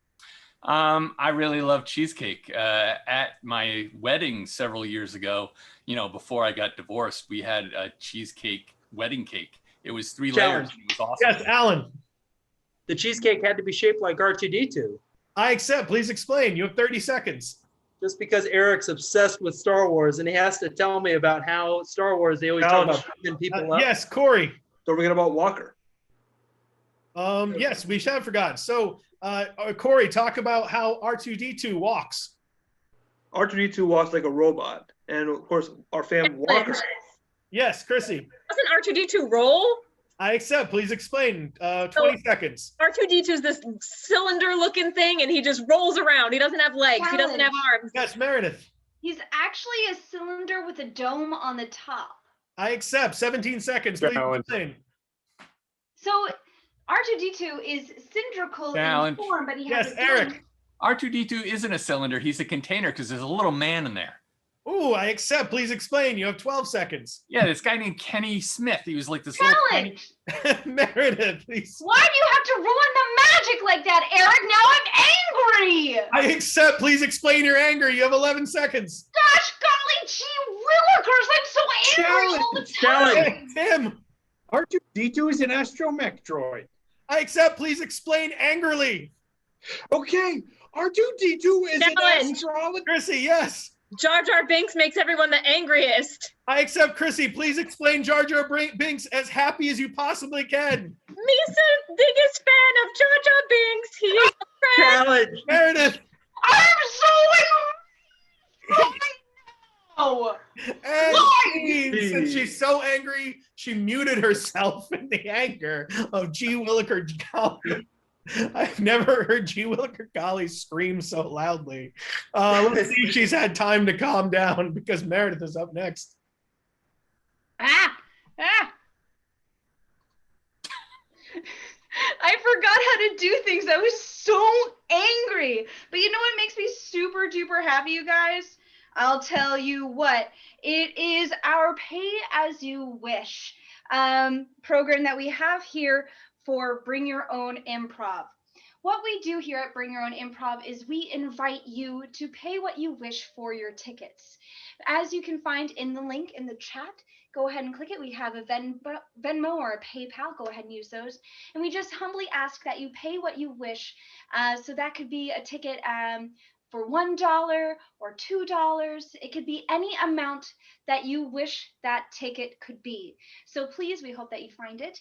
I really love cheesecake. At my wedding several years ago, before I got divorced, we had a cheesecake wedding cake. It was 3 layers. And it was awesome.
Yes, Alan.
The cheesecake had to be shaped like R2-D2.
I accept. Please explain. You have 30 seconds.
Just because Eric's obsessed with Star Wars and he has to tell me about how Star Wars, they always talk about picking people up.
Yes, Corey.
Don't forget about Walker.
Yes, we should have forgotten. So, Corey, talk about how R2-D2 walks.
R2-D2 walks like a robot. And of course, our fan Walker.
Yes, Chrissy.
Doesn't R2-D2 roll?
I accept. Please explain. 20 seconds.
R2-D2 is this cylinder-looking thing, and he just rolls around. He doesn't have legs. He doesn't have arms.
Yes, Meredith.
He's actually a cylinder with a dome on the top.
I accept. 17 seconds. Please explain.
So R2-D2 is cylindrical in form, but he has a dome.
Eric.
R2-D2 isn't a cylinder. He's a container because there's a little man in there.
Ooh, I accept. Please explain. You have 12 seconds.
Yeah, this guy named Kenny Smith. He was like this
Challenge.
little tiny...
Meredith, please.
Why do you have to ruin the magic like that, Eric? Now I'm angry.
I accept. Please explain your anger. You have 11 seconds.
Gosh, golly, gee willikers, I'm so angry all the time.
Tim.
R2-D2 is an astromech droid.
I accept. Please explain angrily.
Okay, R2-D2 is an astrologist.
Chrissy, yes.
Jar Jar Binks makes everyone the angriest.
I accept, Chrissy. Please explain Jar Jar Binks as happy as you possibly can.
Misa's biggest fan of Jar Jar Binks. He is a friend.
Challenge.
Meredith.
I'm so angry. Oh,
And since she's so angry, she muted herself in the anger of G. Williker Golly. I've never heard G. Williker Golly scream so loudly. Let's see if she's had time to calm down because Meredith is up next.
I forgot how to do things. I was so angry. But you know what makes me super duper happy, you guys? I'll tell you what. It is our Pay As You Wish program that we have here for Bring Your Own Improv. What we do here at Bring Your Own Improv is we invite you to pay what you wish for your tickets. As you can find in the link in the chat, go ahead and click it. We have a Venmo or a PayPal. Go ahead and use those. And we just humbly ask that you pay what you wish. So that could be a ticket for $1 or $2. It could be any amount that you wish that ticket could be. So please, we hope that you find it.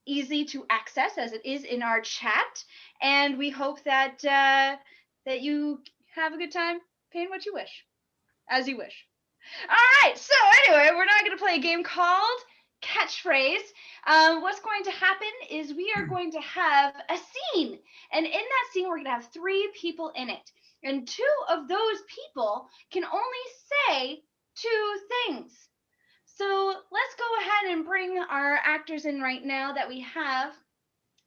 easy to access as it is in our chat. And we hope that that you have a good time paying what you wish, as you wish. All right, so anyway, we're now going to play a game called Catchphrase. What's going to happen is we are going to have a scene, and in that scene, we're going to have 3 people in it, and 2 of those people can only say 2 things. So let's go ahead and bring our actors in right now that we have.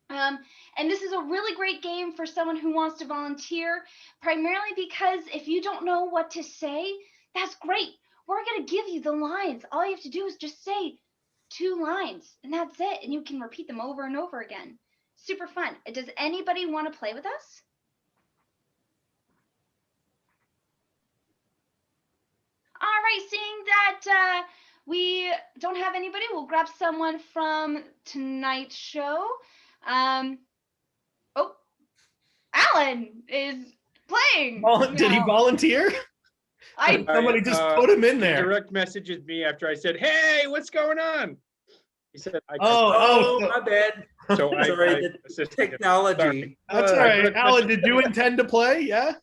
And this is a really great game for someone who wants to volunteer, primarily because if you don't know what to say, that's great. We're going to give you the lines. All you have to do is just say 2 lines, and that's it. And you can repeat them over and over again. Super fun. Does anybody want to play with us? All right, seeing that we don't have anybody, we'll grab someone from tonight's show. Oh, Alan is playing.
Did he volunteer? Somebody just put him in there.
Direct messages me after I said, "Hey, what's going on?" He said,
my bad.
So
Sorry, the technology.
That's all right. Alan, did you intend to play? Yeah.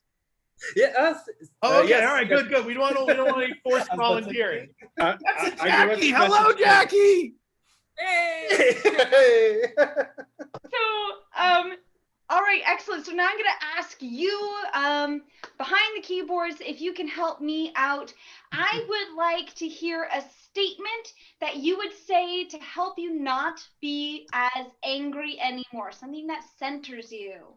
Yeah.
Oh, okay.
Yes,
all right.
yes.
Good. We don't want any forced volunteering.
That's
it, Jackie. Hello, Jackie.
Hey.
So, all right, excellent. So now I'm going to ask you behind the keyboards if you can help me out. I would like to hear a statement that you would say to help you not be as angry anymore, something that centers you.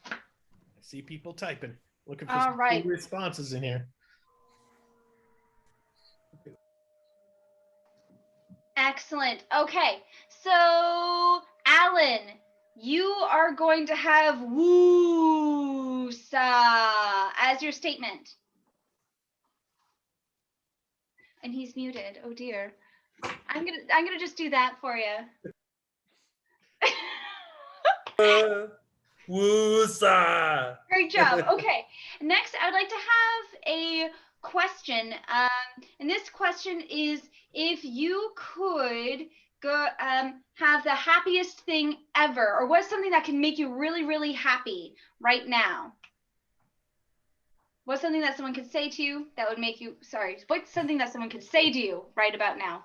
I see people typing, looking for
All
some
right.
cool responses in here.
Excellent. Okay, so Alan, you are going to have woo-sa as your statement. And he's muted. Oh dear. I'm gonna just do that for you.
Woo-sa.
Great job. Okay. Next, I'd like to have a question. And this question is, if you could go have the happiest thing ever, or what's something that can make you really, really happy right now? What's something that someone could say to you that would make you, sorry, what's something that someone could say to you right about now?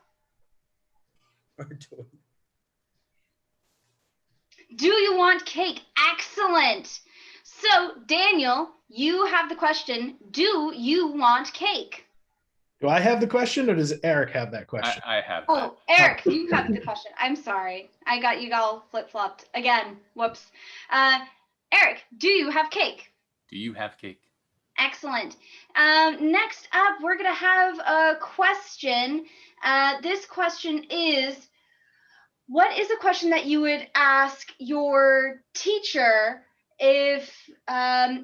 Do you want cake? Excellent. So, Daniel, you have the question. Do you want cake?
Do I have the question, or does Eric have that question?
I have that.
Oh, Eric, you have the question. I'm sorry. I got you all flip-flopped again. Whoops. Eric, do you have cake?
Do you have cake?
Excellent. Next up, we're going to have a question. This question is, what is a question that you would ask your teacher if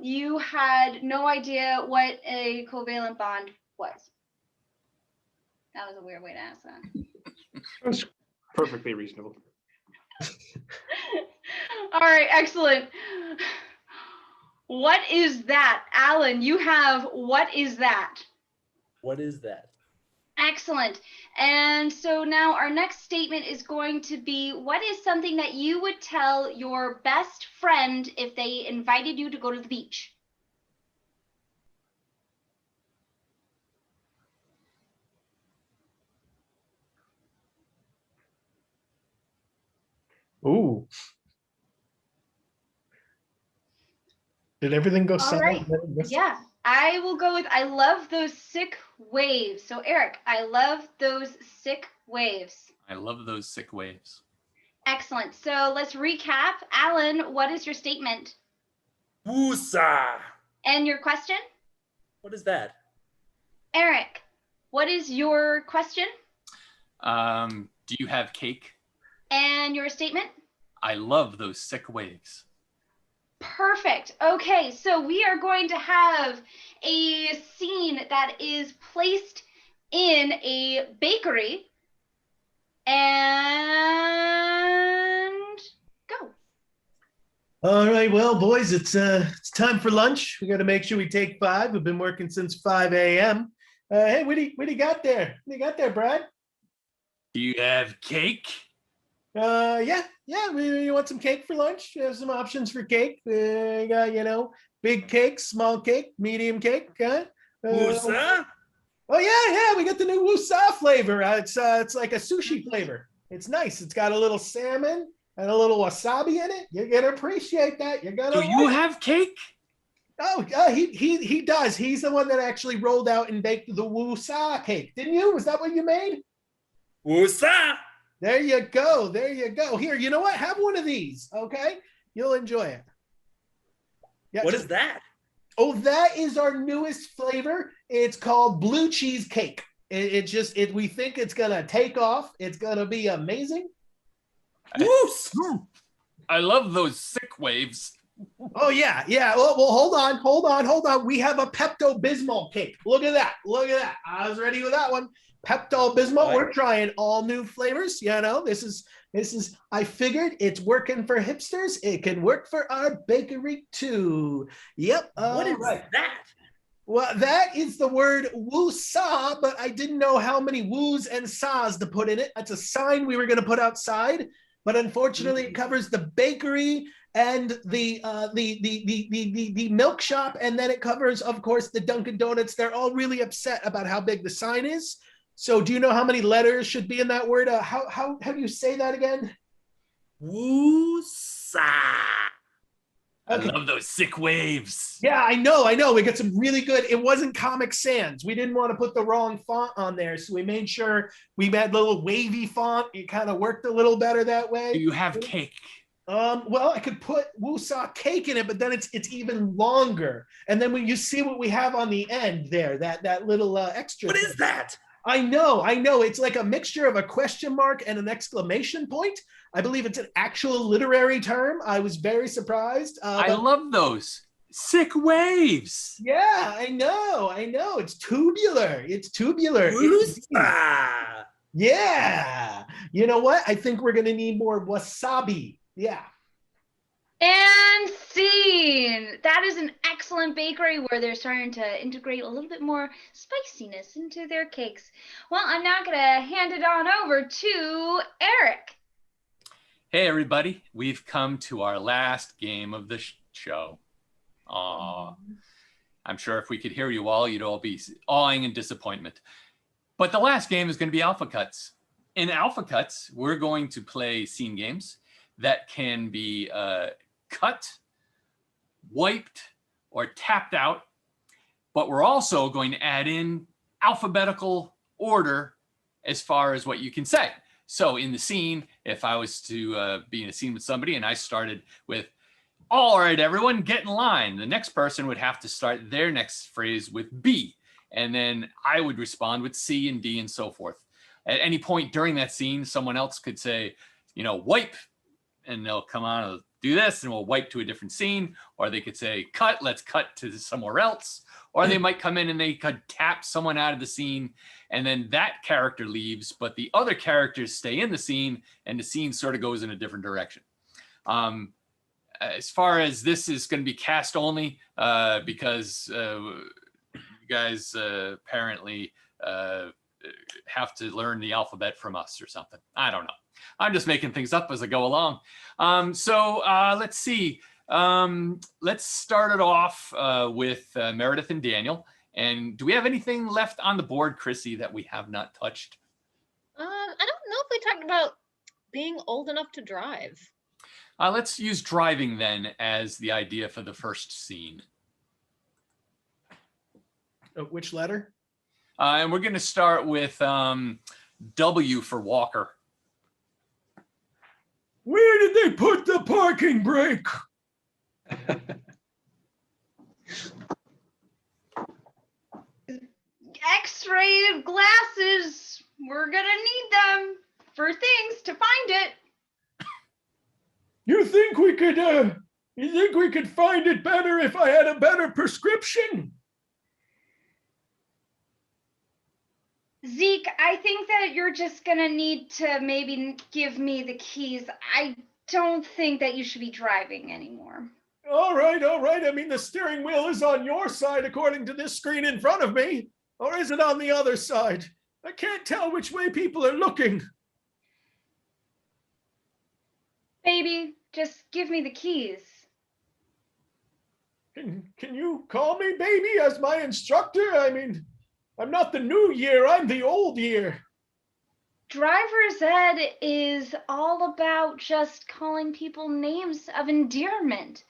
you had no idea what a covalent bond was? That was a weird way to ask that.
That's perfectly reasonable.
All right, excellent. What is that? Alan, you have what is that?
What is that?
Excellent. And so now our next statement is going to be, what is something that you would tell your best friend if they invited you to go to the beach?
Ooh. Did everything go silent?
Right. Yeah, I will go with, I love those sick waves. So Eric, I love those sick waves.
I love those sick waves.
Excellent. So let's recap. Alan, what is your statement?
Woo-sa.
And your question?
What is that?
Eric, what is your question?
Do you have cake?
And your statement?
I love those sick waves.
Perfect. Okay, so we are going to have a scene that is placed in a bakery. And go.
All right, well, boys, it's time for lunch. We got to make sure we take 5. We've been working since 5 a.m. Hey, what do you got there? What do you got there, Brad?
Do you have cake?
Yeah. You want some cake for lunch? We have some options for cake. You got, big cake, small cake, medium cake.
Wusa?
Oh yeah. We got the new wusa flavor. It's like a sushi flavor. It's nice. It's got a little salmon and a little wasabi in it. You're gonna appreciate that. You're gonna.
Do you have cake?
Oh, he does. He's the one that actually rolled out and baked the wusa cake. Didn't you? Was that what you made?
Wusa?
There you go. Here, you know what? Have one of these, okay? You'll enjoy it. Yeah.
What is that?
Oh, that is our newest flavor. It's called blue cheese cake. We think it's gonna take off. It's gonna be amazing.
Woos!
I love those sick waves.
Oh yeah. Well, hold on. We have a Pepto Bismol cake. Look at that. I was ready with that one. Pepto Bismol.
Right.
We're trying all new flavors. This is. I figured it's working for hipsters. It can work for our bakery too. Yep.
What is
right.
that?
Well, that is the word woo-saw, but I didn't know how many woos and saws to put in it. That's a sign we were going to put outside, but unfortunately, it covers the bakery and the milk shop, and then it covers, of course, the Dunkin' Donuts. They're all really upset about how big the sign is. So, do you know how many letters should be in that word? How do you say that again?
Wusa.
Okay.
I love those sick waves.
Yeah, I know. We got some really good. It wasn't Comic Sans. We didn't want to put the wrong font on there, so we made sure we had little wavy font. It kind of worked a little better that way.
Do you have cake?
Well, I could put wusa cake in it, but then it's even longer. And then when you see what we have on the end there, that little extra.
What is that?
I know. It's like a mixture of a question mark and an exclamation point. I believe it's an actual literary term. I was very surprised.
I love those sick waves.
Yeah, I know. It's tubular.
Wusa.
Yeah. You know what? I think we're going to need more wasabi. Yeah.
And scene. That is an excellent bakery where they're starting to integrate a little bit more spiciness into their cakes. Well, I'm now going to hand it on over to Eric.
Hey, everybody. We've come to our last game of the show. Aw. I'm sure if we could hear you all, you'd all be awing in disappointment. But the last game is going to be Alpha Cuts. In Alpha Cuts, we're going to play scene games that can be cut, wiped, or tapped out. But we're also going to add in alphabetical order as far as what you can say. So in the scene, if I was to be in a scene with somebody and I started with, all right, everyone, get in line. The next person would have to start their next phrase with B. And then I would respond with C and D and so forth. At any point during that scene, someone else could say, wipe. And they'll come on and do this and we'll wipe to a different scene. Or they could say, cut, let's cut to somewhere else. Or they might come in and they could tap someone out of the scene and then that character leaves, but the other characters stay in the scene and the scene sort of goes in a different direction. As far as this is going to be cast only, because you guys apparently have to learn the alphabet from us or something. I don't know. I'm just making things up as I go along. So let's see. Let's start it off with Meredith and Daniel. And do we have anything left on the board, Chrissy, that we have not touched?
I don't know if we talked about being old enough to drive.
Let's use driving then as the idea for the first scene.
Which letter?
And we're going to start with W for Walker.
Where did they put the parking brake?
X-ray glasses. We're gonna need them for things to find it.
You think we could find it better if I had a better prescription?
Zeke, I think that you're just gonna need to maybe give me the keys. I don't think that you should be driving anymore.
All right. I mean, the steering wheel is on your side according to this screen in front of me. Or is it on the other side? I can't tell which way people are looking.
Baby, just give me the keys.
Can you call me baby as my instructor? I mean, I'm not the new year, I'm the old year.
Driver's ed is all about just calling people names of endearment.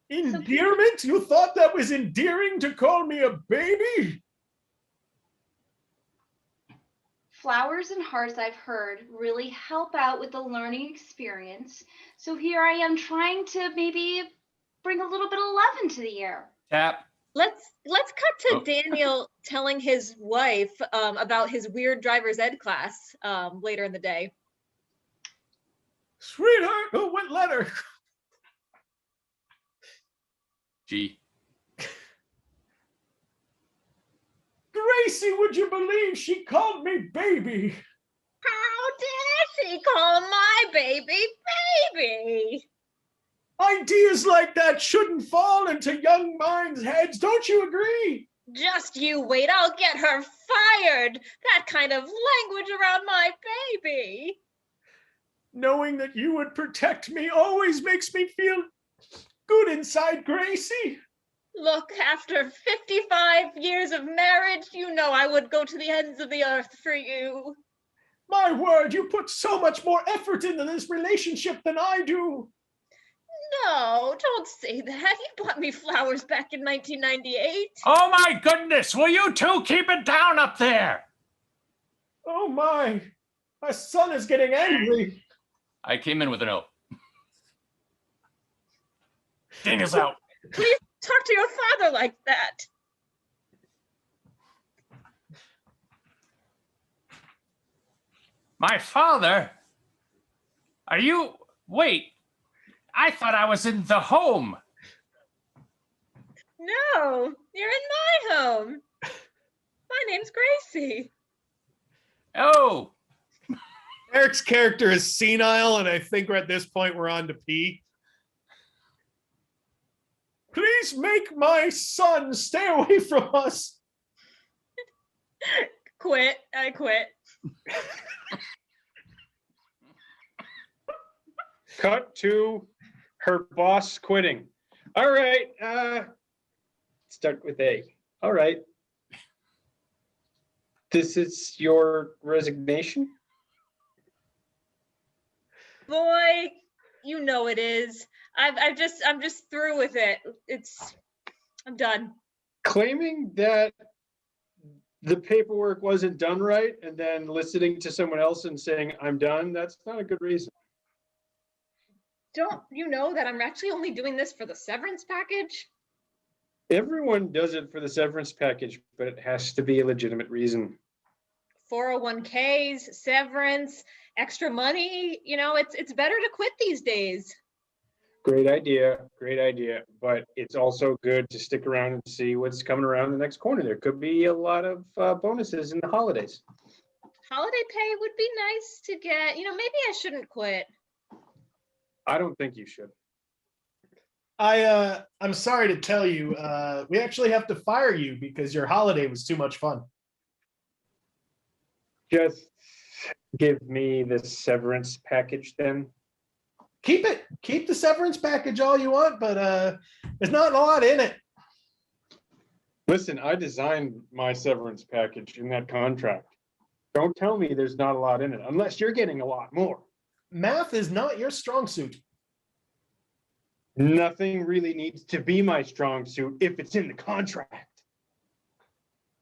Endearment? You thought that was endearing to call me a baby?
Flowers and hearts, I've heard, really help out with the learning experience. So here I am trying to maybe bring a little bit of love into the air.
Tap.
Let's cut to
Oh.
Daniel telling his wife about his weird driver's ed class later in the day.
Sweetheart, oh, what letter?
G.
Gracie, would you believe she called me baby?
How dare she call my baby baby?
Ideas like that shouldn't fall into young minds' heads, don't you agree?
Just you wait, I'll get her fired. That kind of language around my baby.
Knowing that you would protect me always makes me feel good inside, Gracie.
Look, after 55 years of marriage, you know I would go to the ends of the earth for you.
My word, you put so much more effort into this relationship than I do.
No, don't say that. You bought me flowers back in 1998.
Oh my goodness, will you two keep it down up there?
Oh my son is getting angry.
I came in with an O. Daniel's out.
Please talk to your father like that.
My father? Are you... Wait, I thought I was in the home.
No, you're in my home. My name's Gracie.
Oh.
Eric's character is senile, and I think at this point we're on to P. Please make my son stay away from us.
Quit. I quit.
Cut to her boss quitting. All right, start with A. All right. This is your resignation?
Boy, you know it is. I'm just through with it. I'm done.
Claiming that the paperwork wasn't done right and then listening to someone else and saying, I'm done, that's not a good reason.
Don't you know that I'm actually only doing this for the severance package?
Everyone does it for the severance package, but it has to be a legitimate reason.
401ks, severance, extra money, it's better to quit these days.
Great idea, but it's also good to stick around and see what's coming around the next corner. There could be a lot of bonuses in the holidays.
Holiday pay would be nice to get. Maybe I shouldn't quit.
I don't think you should.
I'm sorry to tell you, we actually have to fire you because your holiday was too much fun.
Just give me the severance package then.
Keep it. Keep the severance package all you want, but there's not a lot in it.
Listen, I designed my severance package in that contract. Don't tell me there's not a lot in it, unless you're getting a lot more.
Math is not your strong suit.
Nothing really needs to be my strong suit if it's in the contract.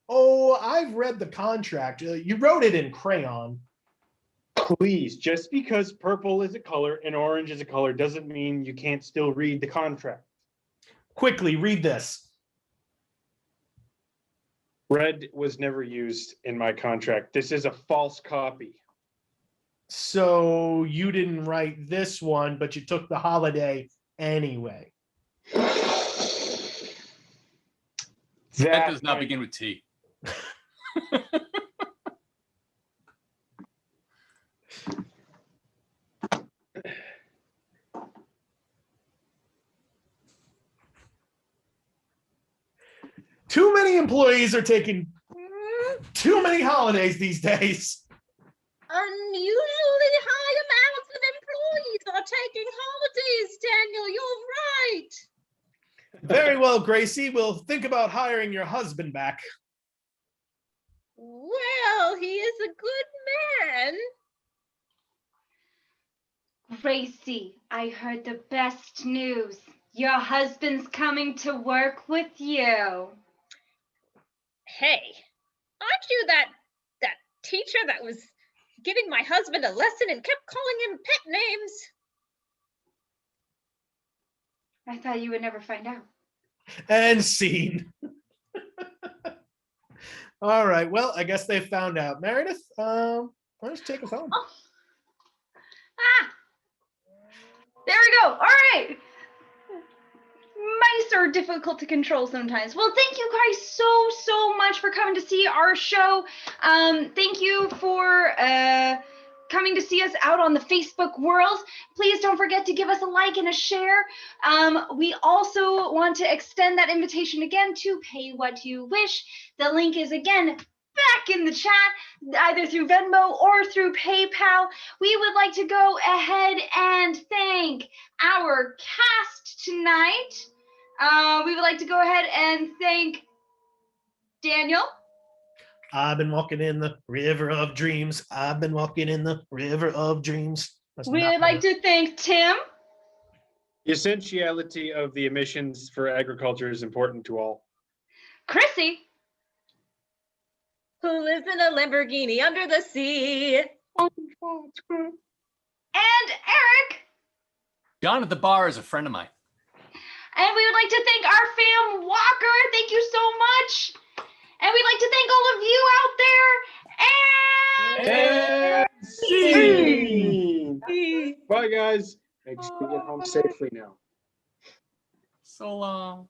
Oh, I've read the contract. You wrote it in crayon.
Please, just because purple is a color and orange is a color doesn't mean you can't still read the contract.
Quickly, read this.
Red was never used in my contract. This is a false copy.
So you didn't write this one, but you took the holiday anyway.
That does not begin with T.
Too many employees are taking many holidays these days.
Unusually high amounts of employees are taking holidays, Daniel. You're right.
Very well, Gracie. We'll think about hiring your husband back.
Well, he is a good man.
Gracie, I heard the best news. Your husband's coming to work with you.
Hey, aren't you that teacher that was giving my husband a lesson and kept calling him pet names?
I thought you would never find out.
And scene. All right. Well, I guess they found out. Meredith, why don't you take us home?
Oh. Ah! There we go. All right. Mice are difficult to control sometimes. Well, thank you guys so much for coming to see our show. Thank you for coming to see us out on the Facebook world. Please don't forget to give us a like and a share. We also want to extend that invitation again to Pay What You Wish. The link is again back in the chat, either through Venmo or through PayPal. We would like to go ahead and thank our cast tonight. We would like to go ahead and thank Daniel.
I've been walking in the river of dreams. I've been walking in the river of dreams.
We would like to thank Tim.
The essentiality of the emissions for agriculture is important to all.
Chrissy.
Who lives in a Lamborghini under the sea?
And Eric.
John at the bar is a friend of mine.
And we would like to thank our fam Walker. Thank you so much. And we'd like to thank all of you out there. And
Scene. Bye, guys. Make sure you get home safely now.
So long.